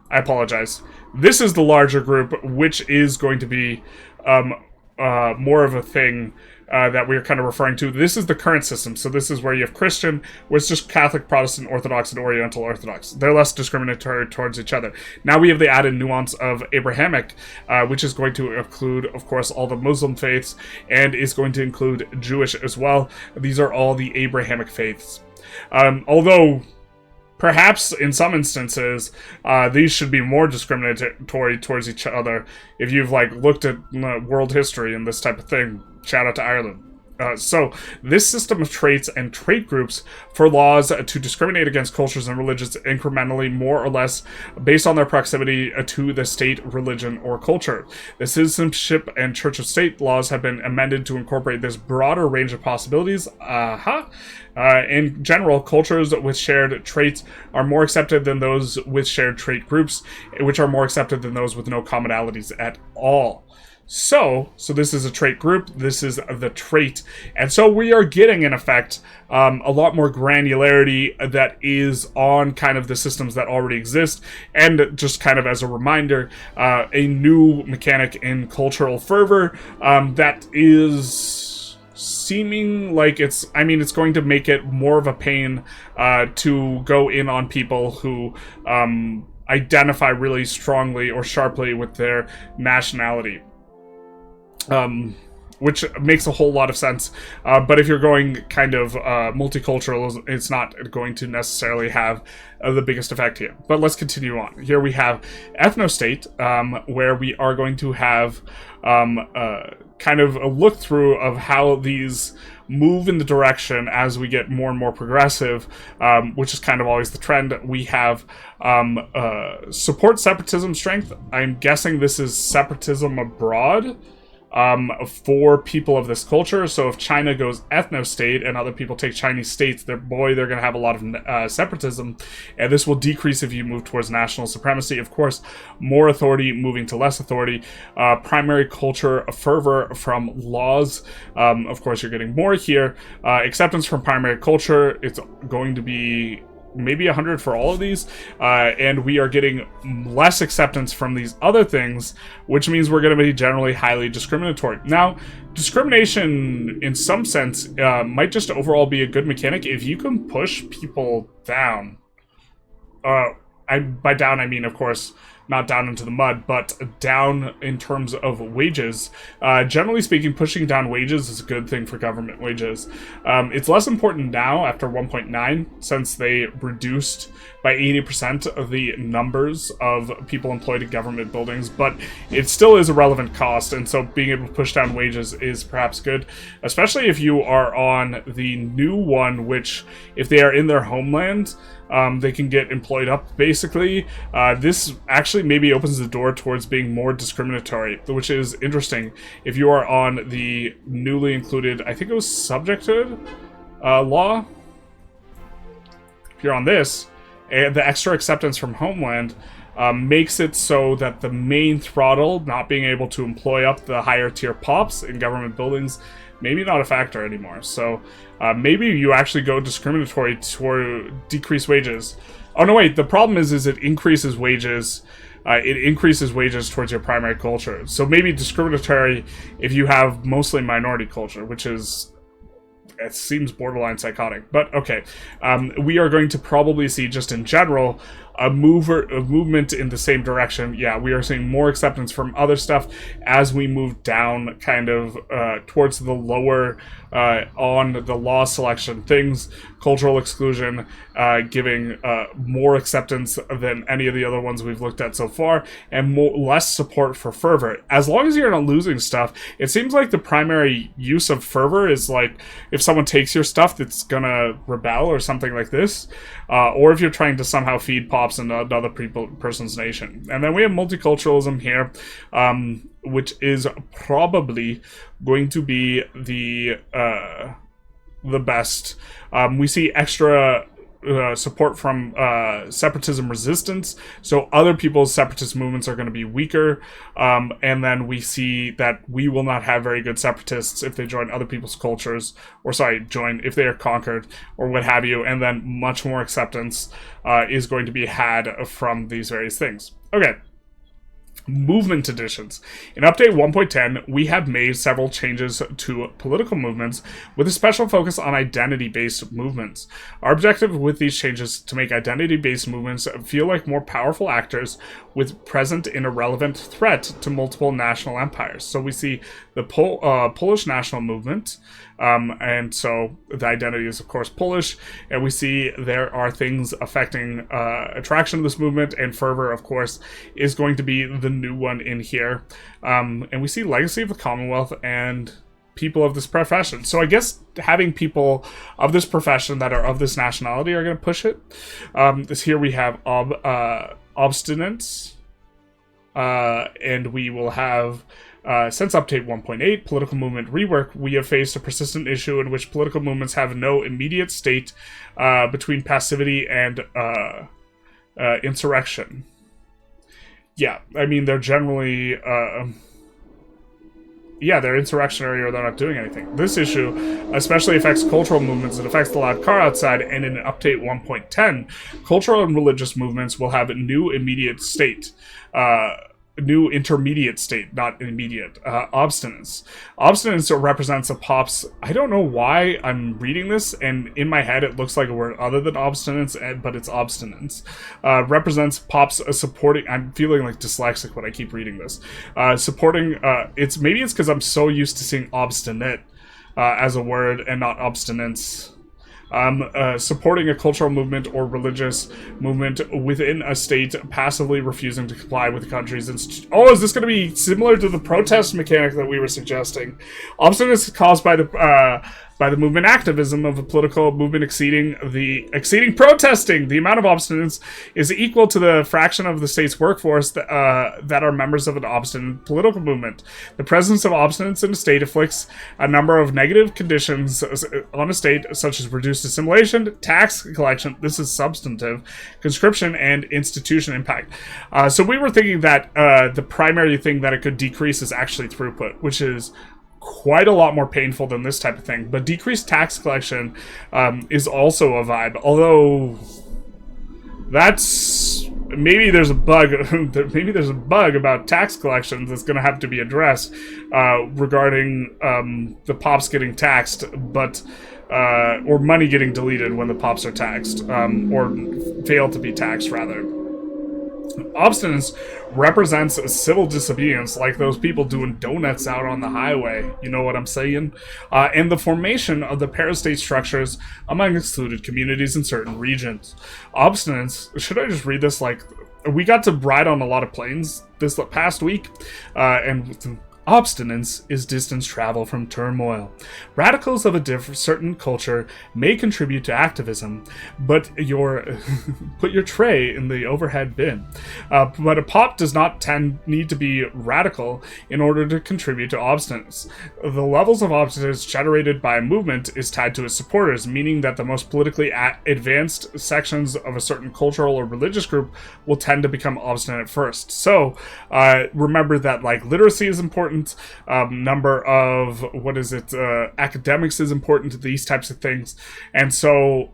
I apologize. This is the larger group, which is going to be more of a thing that we're kind of referring to. This is the current system. So this is where you have Christian, where it's just Catholic, Protestant, Orthodox, and Oriental Orthodox. They're less discriminatory towards each other. Now we have the added nuance of Abrahamic, which is going to include, of course, all the Muslim faiths, and is going to include Jewish as well. These are all the Abrahamic faiths. Although... perhaps, in some instances, these should be more discriminatory towards each other. If you've, like, looked at world history and this type of thing, shout out to Ireland. So, this system of traits and trait groups for laws to discriminate against cultures and religions incrementally, more or less, based on their proximity to the state, religion, or culture. The citizenship and church of state laws have been amended to incorporate this broader range of possibilities. In general, cultures with shared traits are more accepted than those with shared trait groups, which are more accepted than those with no commonalities at all. So this is a trait group, this is the trait, and so we are getting, in effect, a lot more granularity that is on kind of the systems that already exist, and just kind of as a reminder, a new mechanic in cultural fervor that is seeming like it's going to make it more of a pain to go in on people who identify really strongly or sharply with their nationality. Which makes a whole lot of sense. But if you're going kind of multicultural, it's not going to necessarily have the biggest effect here. But let's continue on. Here we have ethnostate, where we are going to have kind of a look through of how these move in the direction as we get more and more progressive, which is kind of always the trend. We have support separatism strength. I'm guessing this is separatism abroad. For people of this culture. So if China goes ethno-state and other people take Chinese states, they're going to have a lot of separatism, and this will decrease if you move towards national supremacy. Of course, more authority moving to less authority. Primary culture fervor from laws. Of course, you're getting more here. Acceptance from primary culture, it's going to be maybe 100 for all of these, and we are getting less acceptance from these other things, which means we're going to be generally highly discriminatory. Now, discrimination, in some sense, might just overall be a good mechanic if you can push people down. By down, I mean, of course, not down into the mud, but down in terms of wages. Generally speaking, pushing down wages is a good thing for government wages. It's less important now after 1.9, since they reduced by 80% of the numbers of people employed in government buildings, but it still is a relevant cost, and so being able to push down wages is perhaps good, especially if you are on the new one, which, if they are in their homeland, they can get employed up, basically. This actually maybe opens the door towards being more discriminatory, which is interesting. If you are on the newly included, I think it was Subjecthood law, if you're on this, and the extra acceptance from homeland makes it so that the main throttle, not being able to employ up the higher tier pops in government buildings, maybe not a factor anymore. So maybe you actually go discriminatory toward decreased wages. Oh no, wait, the problem is it increases wages it increases wages towards your primary culture. So maybe discriminatory if you have mostly minority culture, which is, it seems borderline psychotic, but okay. We are going to probably see, just in general, a movement in the same direction. Yeah, we are seeing more acceptance from other stuff as we move down kind of towards the lower on the law selection things, cultural exclusion, giving more acceptance than any of the other ones we've looked at so far, and less support for fervor. As long as you're not losing stuff, it seems like the primary use of fervor is like if someone takes your stuff that's gonna rebel or something like this, or if you're trying to somehow feed pops in another person's nation. And then we have multiculturalism here, which is probably going to be the best. We see extra support from separatism resistance, so other people's separatist movements are going to be weaker, and then we see that we will not have very good separatists if they join other people's cultures, or join if they are conquered, or what have you, and then much more acceptance is going to be had from these various things. Okay. Movement additions. In update 1.10, we have made several changes to political movements with a special focus on identity-based movements. Our objective with these changes is to make identity-based movements feel like more powerful actors with present and irrelevant threat to multiple national empires. So we see the Polish national movement, and so the identity is of course Polish, and we see there are things affecting attraction of this movement, and fervor of course is going to be the new one in here, and we see legacy of the Commonwealth and people of this profession. So I guess having people of this profession that are of this nationality are going to push it. This here we have Obstinance, and we will have since update 1.8, political movement rework, we have faced a persistent issue in which political movements have no immediate state between passivity and insurrection. Yeah, I mean, they're generally, they're insurrectionary or they're not doing anything. This issue especially affects cultural movements. It affects the loud car outside, and in update 1.10, cultural and religious movements will have a new immediate state. New intermediate state, not immediate. Obstinance. Obstinance represents a pop's... I don't know why I'm reading this, and in my head it looks like a word other than obstinance, but it's obstinance. Represents pop's supporting... I'm feeling like dyslexic when I keep reading this. Supporting... Maybe it's because I'm so used to seeing obstinate as a word and not obstinance. Supporting a cultural movement or religious movement within a state, passively refusing to comply with the country's Oh, is this going to be similar to the protest mechanic that we were suggesting? Obstinance is caused by the movement activism of a political movement exceeding protesting. The amount of obstinance is equal to the fraction of the state's workforce that are members of an obstinate political movement. The presence of obstinance in a state afflicts a number of negative conditions on a state, such as reduced assimilation, tax collection, this is substantive, conscription, and institution impact. So we were thinking that the primary thing that it could decrease is actually throughput, which is quite a lot more painful than this type of thing. But decreased tax collection is also a vibe, although that's... maybe there's a bug about tax collections that's going to have to be addressed regarding the pops getting taxed, but or money getting deleted when the pops are taxed, or fail to be taxed rather. Obstinance represents civil disobedience, like those people doing donuts out on the highway, you know what I'm saying? And the formation of the parastate structures among excluded communities in certain regions. Obstinance, should I just read this like... we got to ride on a lot of planes this past week, and... Obstinance is distance travel from turmoil. Radicals of a certain culture may contribute to activism, but put your tray in the overhead bin. But a pop does not need to be radical in order to contribute to obstinance. The levels of obstinance generated by a movement is tied to its supporters, meaning that the most politically advanced sections of a certain cultural or religious group will tend to become obstinate first. So remember that like literacy is important. Number of academics is important to these types of things, and so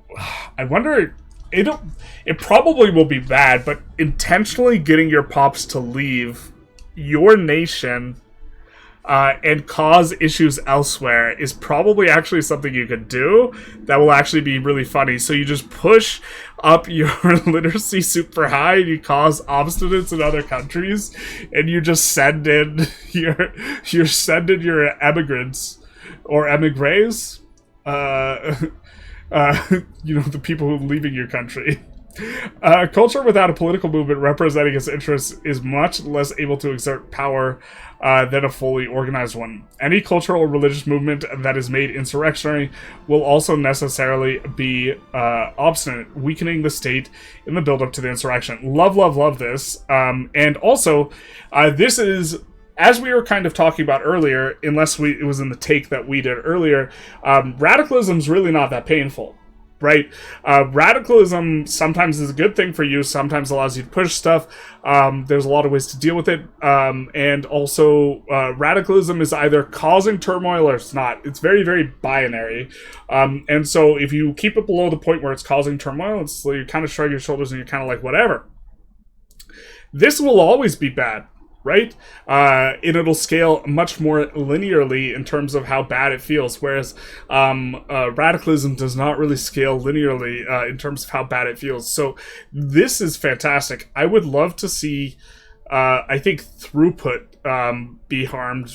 I wonder it probably will be bad, but intentionally getting your pops to leave your nation and cause issues elsewhere is probably actually something you could do that will actually be really funny. So you just push up your literacy super high, and you cause obstinance in other countries, and you just send in your emigrants or emigres, the people who are leaving your country. Culture without a political movement representing its interests is much less able to exert power than a fully organized one. Any cultural or religious movement that is made insurrectionary will also necessarily be obstinate, weakening the state in the build-up to the insurrection. Love this. And also, this is, as we were kind of talking about earlier, unless it was in the take that we did earlier, radicalism is really not that painful. Right? Radicalism sometimes is a good thing for you, sometimes allows you to push stuff. There's a lot of ways to deal with it. And also, radicalism is either causing turmoil or it's not. It's very, very binary. And so if you keep it below the point where it's causing turmoil, you kind of shrug your shoulders and you're kind of like, whatever. This will always be bad. Right? And it'll scale much more linearly in terms of how bad it feels, whereas radicalism does not really scale linearly in terms of how bad it feels. So this is fantastic. I would love to see, I think, throughput be harmed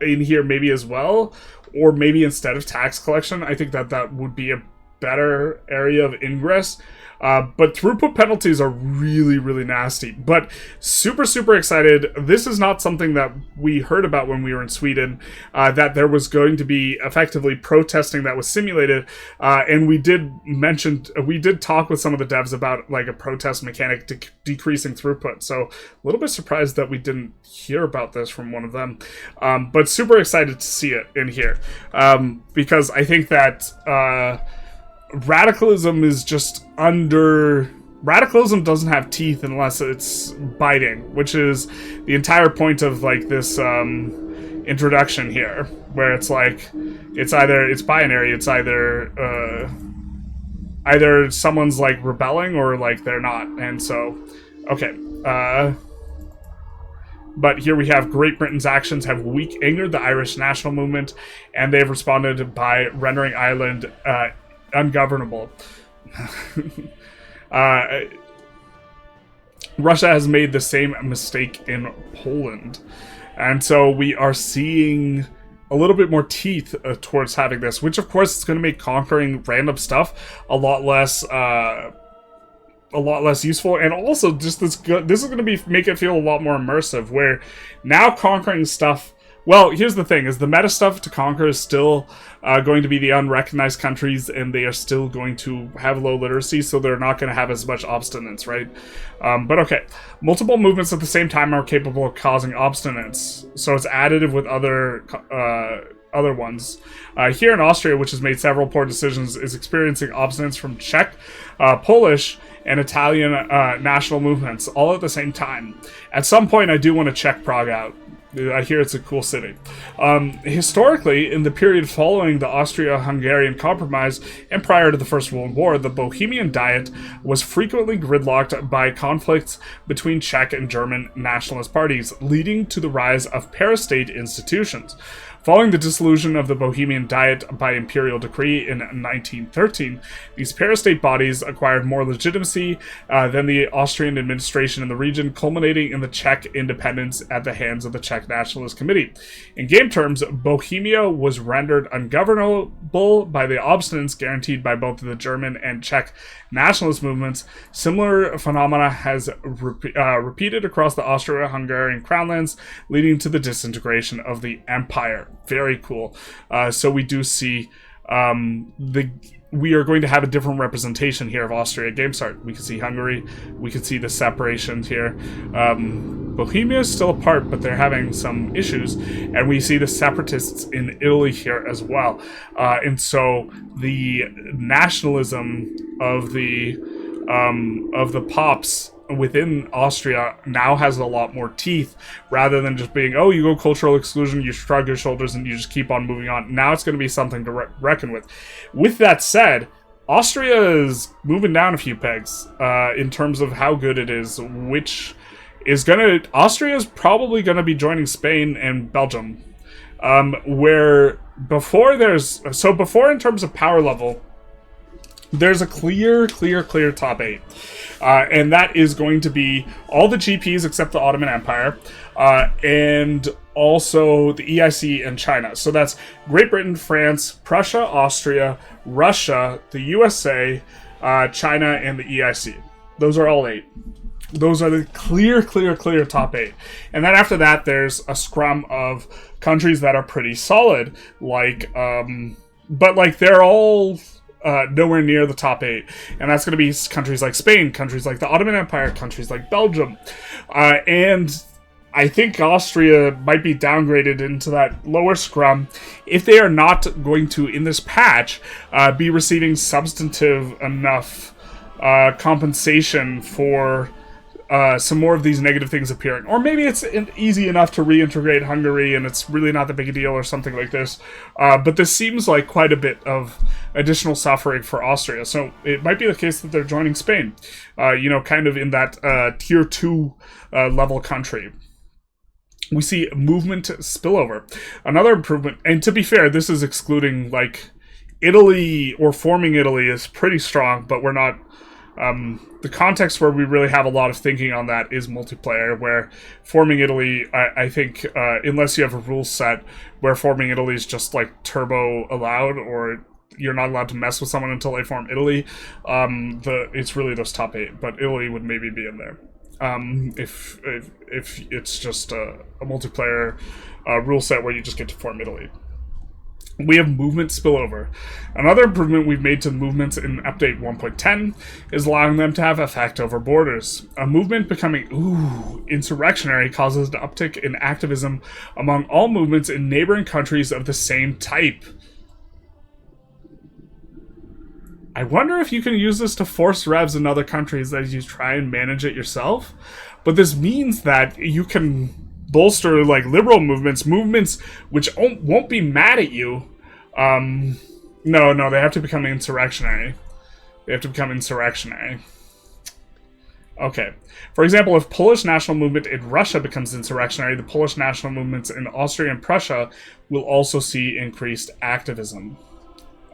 in here maybe as well, or maybe instead of tax collection. I think that would be a better area of ingress. But throughput penalties are really, really nasty. But super, super excited. This is not something that we heard about when we were in Sweden, that there was going to be effectively protesting that was simulated. And we did talk with some of the devs about like a protest mechanic decreasing throughput. So a little bit surprised that we didn't hear about this from one of them. But super excited to see it in here. Because I think that radicalism is just radicalism doesn't have teeth unless it's biting, which is the entire point of like this introduction here, where it's like it's binary. It's either someone's like rebelling or like they're not. And so okay, but here we have Great Britain's actions have angered the Irish national movement, and they've responded by rendering Ireland ungovernable. Russia has made the same mistake in Poland, and so we are seeing a little bit more teeth towards having this, which of course is going to make conquering random stuff a lot less useful, and also just this is going to make it feel a lot more immersive, where now conquering stuff. Well, here's the thing, is the meta stuff to conquer is still going to be the unrecognized countries, and they are still going to have low literacy, so they're not going to have as much obstinance, right? But okay, multiple movements at the same time are capable of causing obstinance, so it's additive with other ones. Here in Austria, which has made several poor decisions, is experiencing obstinance from Czech, Polish, and Italian national movements, all at the same time. At some point, I do want to check Prague out. I hear it's a cool city. Historically, in the period following the Austro-Hungarian Compromise and prior to the First World War, the Bohemian Diet was frequently gridlocked by conflicts between Czech and German nationalist parties, leading to the rise of parastate institutions. Following the dissolution of the Bohemian Diet by imperial decree in 1913, these parastate bodies acquired more legitimacy than the Austrian administration in the region, culminating in the Czech independence at the hands of the Czech Nationalist Committee. In game terms, Bohemia was rendered ungovernable by the obstinance guaranteed by both the German and Czech nationalist movements. Similar phenomena has repeated across the Austro-Hungarian crownlands, leading to the disintegration of the empire. Very cool. So we do see we are going to have a different representation here of Austria at game start. We can see Hungary. We can see the separations here. Bohemia is still apart, but they're having some issues. And we see the separatists in Italy here as well. And so the nationalism of the pops within Austria now has a lot more teeth, rather than just being, oh, you go cultural exclusion, you shrug your shoulders, and you just keep on moving on. Now it's going to be something to reckon with. With that said, Austria is moving down a few pegs in terms of how good it is, which is Austria is probably gonna be joining Spain and Belgium, where before in terms of power level, there's a clear top 8. And that is going to be all the GPs except the Ottoman Empire, and also the EIC and China. So that's Great Britain, France, Prussia, Austria, Russia, the USA, China, and the EIC. Those are all 8. Those are the clear top 8. And then after that, there's a scrum of countries that are pretty solid, but they're all nowhere near the top 8, and that's going to be countries like Spain, countries like the Ottoman Empire, countries like Belgium, and I think Austria might be downgraded into that lower scrum if they are not going to, in this patch, be receiving substantive enough compensation for some more of these negative things appearing. Or maybe it's easy enough to reintegrate Hungary and it's really not that big a deal or something like this. But this seems like quite a bit of additional suffering for Austria. So it might be the case that they're joining Spain, kind of in that tier 2 level country. We see movement spillover. Another improvement, and to be fair, this is excluding, Italy or forming Italy is pretty strong, but we're not... the context where we really have a lot of thinking on that is multiplayer, where forming Italy, I think, unless you have a rule set where forming Italy is just turbo allowed, or you're not allowed to mess with someone until they form Italy, it's really those top 8, but Italy would maybe be in there. If it's just a multiplayer rule set where you just get to form Italy. We have movement spillover. Another improvement we've made to movements in update 1.10 is allowing them to have effect over borders. A movement becoming insurrectionary causes an uptick in activism among all movements in neighboring countries of the same type. I wonder if you can use this to force revs in other countries as you try and manage it yourself. But this means that you can bolster liberal movements which won't be mad at you. No, they have to become insurrectionary. Okay. For example, if Polish national movement in Russia becomes insurrectionary, the Polish national movements in Austria and Prussia will also see increased activism.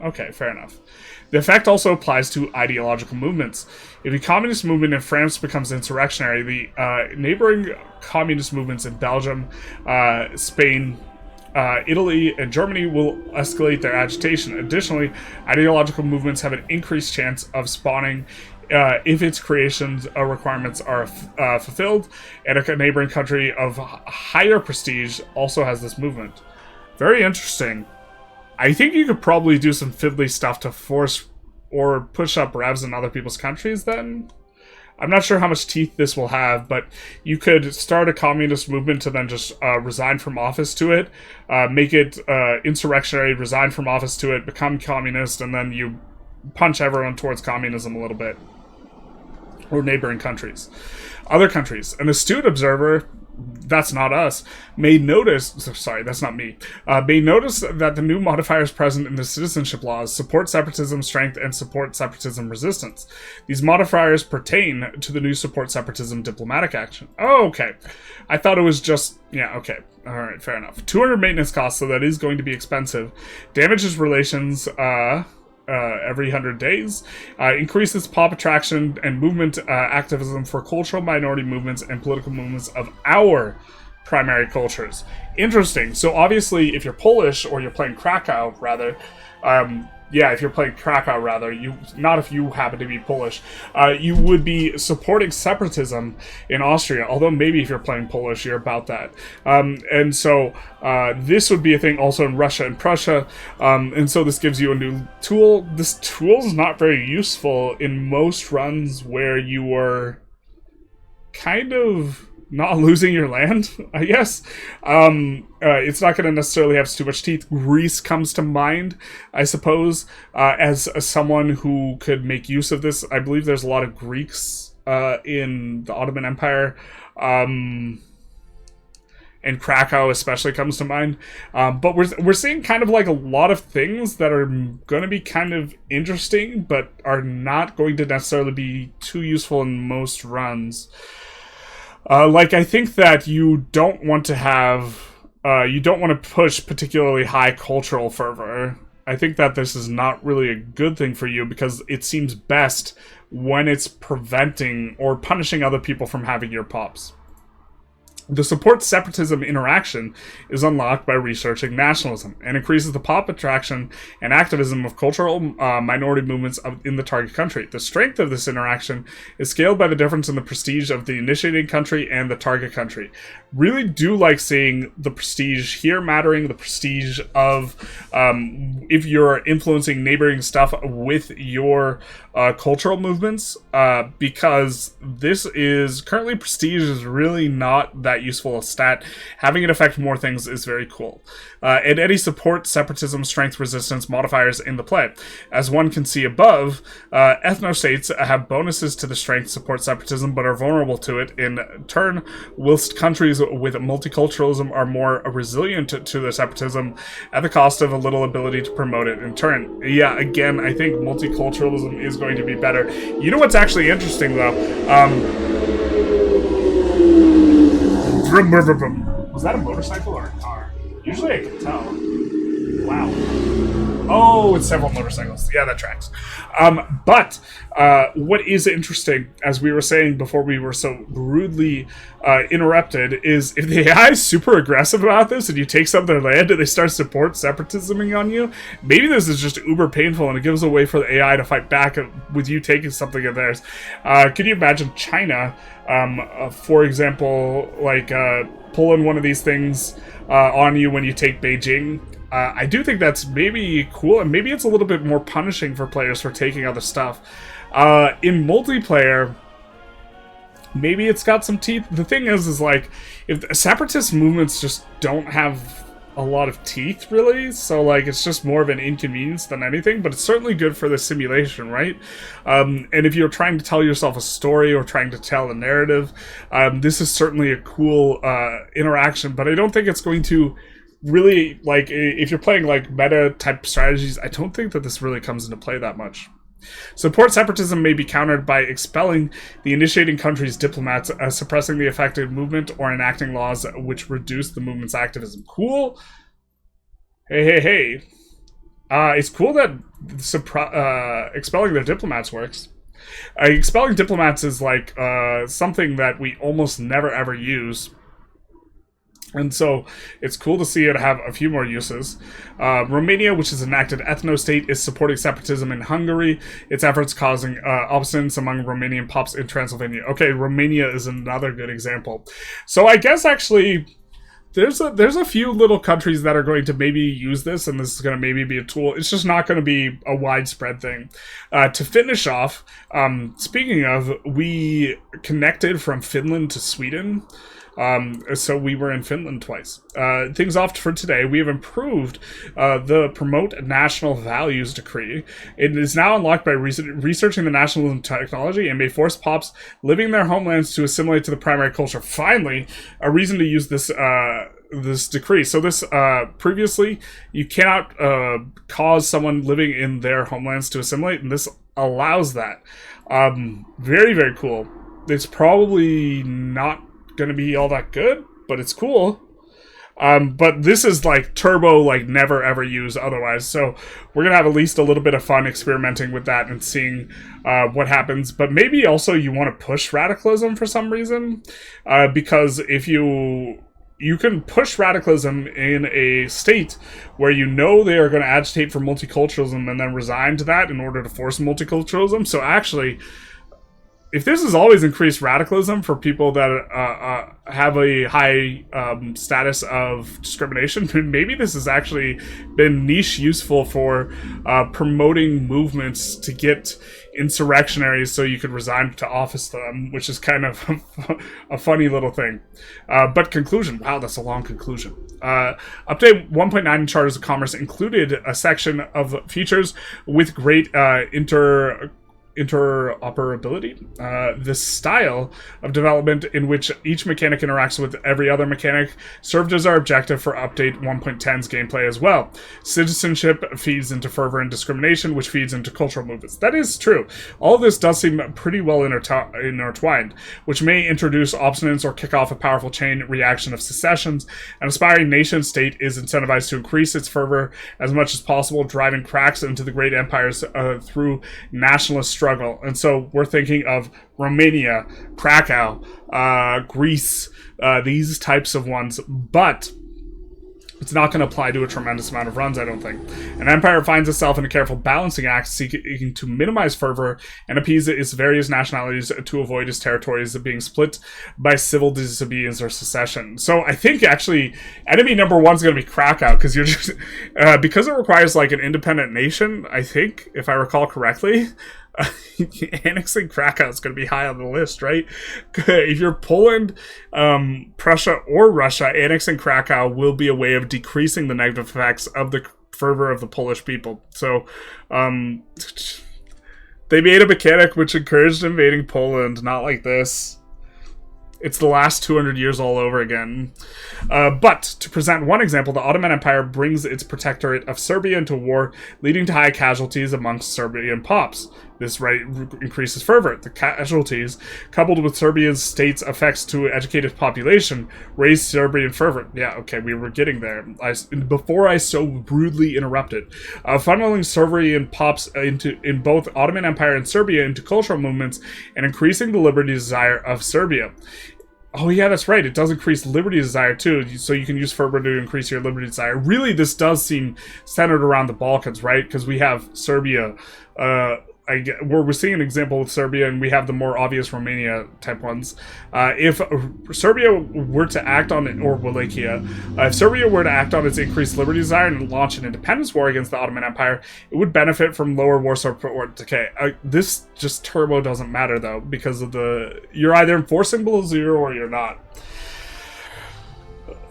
Okay, fair enough. The effect also applies to ideological movements. If a communist movement in France becomes insurrectionary, the neighboring communist movements in Belgium, Spain, Italy, and Germany will escalate their agitation. Additionally, ideological movements have an increased chance of spawning if its creation's requirements are fulfilled, and a neighboring country of higher prestige also has this movement. Very interesting. I think you could probably do some fiddly stuff to force or push up revs in other people's countries then. I'm not sure how much teeth this will have, but you could start a communist movement to then just resign from office to it, make it insurrectionary, resign from office to it, become communist, and then you punch everyone towards communism a little bit. Or neighboring countries. Other countries. An astute observer... That's not us. May notice that the new modifiers present in the citizenship laws support separatism strength and support separatism resistance. These modifiers pertain to the new support separatism diplomatic action. Oh, okay. I thought it was just... Yeah, okay. Alright, fair enough. 200 maintenance costs, so that is going to be expensive. Damages relations, every 100 days, increases pop attraction and movement activism for cultural minority movements and political movements of our primary cultures. Interesting. So obviously, if you're Polish, or you're playing Krakow, rather, if you're playing Krakow, rather, not if you happen to be Polish, you would be supporting separatism in Austria, although maybe if you're playing Polish, you're about that. And so this would be a thing also in Russia and Prussia, and so this gives you a new tool. This tool is not very useful in most runs where you are kind of not losing your land, I guess. It's not going to necessarily have too much teeth. Greece comes to mind, I suppose, as someone who could make use of this. I believe there's a lot of Greeks in the Ottoman Empire. And and Krakow especially comes to mind. But we're seeing kind of like a lot of things that are going to be kind of interesting, but are not going to necessarily be too useful in most runs. Like, I think that you don't want to have... you don't want to push particularly high cultural fervor. I think that this is not really a good thing for you because it seems best when it's preventing or punishing other people from having your pops. The support separatism interaction is unlocked by researching nationalism and increases the pop attraction and activism of cultural minority movements in the target country. The strength of this interaction is scaled by the difference in the prestige of the initiating country and the target country. Really do like seeing the prestige here mattering, the prestige of if you're influencing neighboring stuff with your cultural movements, because this is currently prestige is really not that useful a stat. Having it affect more things is very cool. And any support separatism strength resistance modifiers in the play. As one can see above, ethnostates have bonuses to the strength support separatism but are vulnerable to it in turn, whilst countries with multiculturalism are more resilient to the separatism at the cost of a little ability to promote it in turn. Yeah, again, I think multiculturalism is going to be better. You know what's actually interesting though? Was that a motorcycle or a car? Usually I can tell. Wow. Oh, it's several motorcycles. Yeah, that tracks. But what is interesting, as we were saying before we were so rudely interrupted, is if the AI is super aggressive about this and you take some of their land and they start support separatisming on you, maybe this is just uber painful and it gives a way for the AI to fight back with you taking something of theirs. Can you imagine China, for example, like pulling one of these things on you when you take Beijing? I do think that's maybe cool, and maybe it's a little bit more punishing for players for taking other stuff. In multiplayer, maybe it's got some teeth. The thing is like, if separatist movements just don't have a lot of teeth, really, so like it's just more of an inconvenience than anything, but it's certainly good for the simulation, right? And if you're trying to tell yourself a story or trying to tell a narrative, this is certainly a cool interaction, but I don't think it's going to really, like, if you're playing like meta type strategies, I don't think that this really comes into play that much. Support separatism may be countered by expelling the initiating country's diplomats, suppressing the effective movement, or enacting laws which reduce the movement's activism. Cool. Hey. It's cool that expelling their diplomats works. Expelling diplomats is like something that we almost never ever use. And so it's cool to see it have a few more uses. Romania, which has enacted ethno-state, is supporting separatism in Hungary. Its efforts causing obstinance among Romanian pops in Transylvania. Okay, Romania is another good example. So I guess actually there's a few little countries that are going to maybe use this, and this is going to maybe be a tool. It's just not going to be a widespread thing. To finish off, speaking of, we connected from Finland to Sweden. So we were in Finland twice. Things off for today. We have improved the Promote National Values decree. It is now unlocked by researching the nationalism technology and may force pops living in their homelands to assimilate to the primary culture. Finally, a reason to use this this decree. So this previously you cannot cause someone living in their homelands to assimilate, and this allows that. Very, very cool. It's probably not going to be all that good, but it's cool. But this is like turbo, like never ever use otherwise. So we're going to have at least a little bit of fun experimenting with that and seeing what happens. But maybe also you want to push radicalism for some reason, because if you can push radicalism in a state where you know they are going to agitate for multiculturalism and then resign to that in order to force multiculturalism. So actually, if this is always increased radicalism for people that have a high status of discrimination, maybe this has actually been niche useful for promoting movements to get insurrectionaries so you could resign to office them, which is kind of a funny little thing. But conclusion. Wow, that's a long conclusion. Update 1.9 in Charters of Commerce included a section of features with great interoperability. This style of development in which each mechanic interacts with every other mechanic served as our objective for Update 1.10's gameplay as well. Citizenship feeds into Fervor and Discrimination, which feeds into cultural movements. That is true. All of this does seem pretty well intertwined, which may introduce obstinance or kick off a powerful chain reaction of secessions. An aspiring nation-state is incentivized to increase its fervor as much as possible, driving cracks into the great empires through nationalist struggle. And so we're thinking of Romania, Krakow, Greece, these types of ones, but it's not going to apply to a tremendous amount of runs, I don't think. An empire finds itself in a careful balancing act, seeking to minimize fervor and appease its various nationalities to avoid its territories being split by civil disobedience or secession. So I think, actually, enemy number one is going to be Krakow, because you're just because it requires, like, an independent nation, I think, if I recall correctly. Annexing Krakow is going to be high on the list, right? If you're Poland, Prussia, or Russia, annexing Krakow will be a way of decreasing the negative effects of the fervor of the Polish people. So, they made a mechanic which encouraged invading Poland, not like this. It's the last 200 years all over again. But, to present one example, the Ottoman Empire brings its protectorate of Serbia into war, leading to high casualties amongst Serbian Pops. This increases fervor. The casualties, coupled with Serbia's state's effects to educated population, raise Serbian fervor. Yeah, okay, we were getting there. Before I so rudely interrupted. Funneling Serbian Pops in both Ottoman Empire and Serbia into cultural movements and increasing the liberty desire of Serbia. Oh, yeah, that's right. It does increase liberty desire, too. So you can use fervor to increase your liberty desire. Really, this does seem centered around the Balkans, right? Because we have Serbia. We're seeing an example with Serbia, and we have the more obvious Romania type ones. If Serbia were to act on it, or Wallachia, if Serbia were to act on its increased liberty desire and launch an independence war against the Ottoman Empire, it would benefit from lower war support decay. This just turbo doesn't matter, though, because of you're either enforcing below zero or you're not.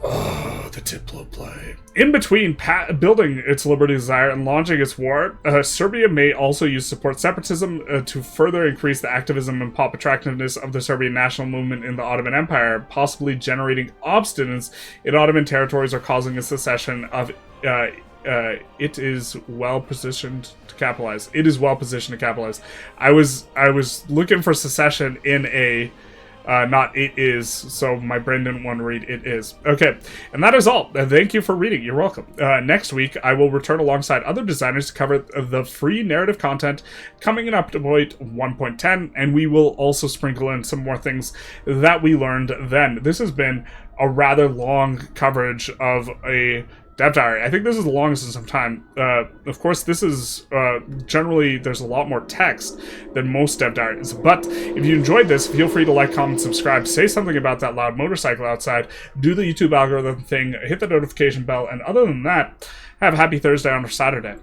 Oh, the Diplo play. In between building its liberty desire and launching its war, Serbia may also use support separatism to further increase the activism and pop attractiveness of the Serbian national movement in the Ottoman Empire, possibly generating obstinance in Ottoman territories or causing a secession of it is well positioned to capitalize. It is well positioned to capitalize. I was looking for secession in a not it is, so my brain didn't want to read it is. Okay, and that is all. Thank you for reading. You're welcome. Next week, I will return alongside other designers to cover the free narrative content coming in Update 1.10, and we will also sprinkle in some more things that we learned then. This has been a rather long coverage of a Dev Diary. I think this is the longest in some time. Of course, this is generally, there's a lot more text than most Dev Diaries. But if you enjoyed this, feel free to like, comment, subscribe, say something about that loud motorcycle outside, do the YouTube algorithm thing, hit the notification bell, and other than that, have a happy Thursday on a Saturday.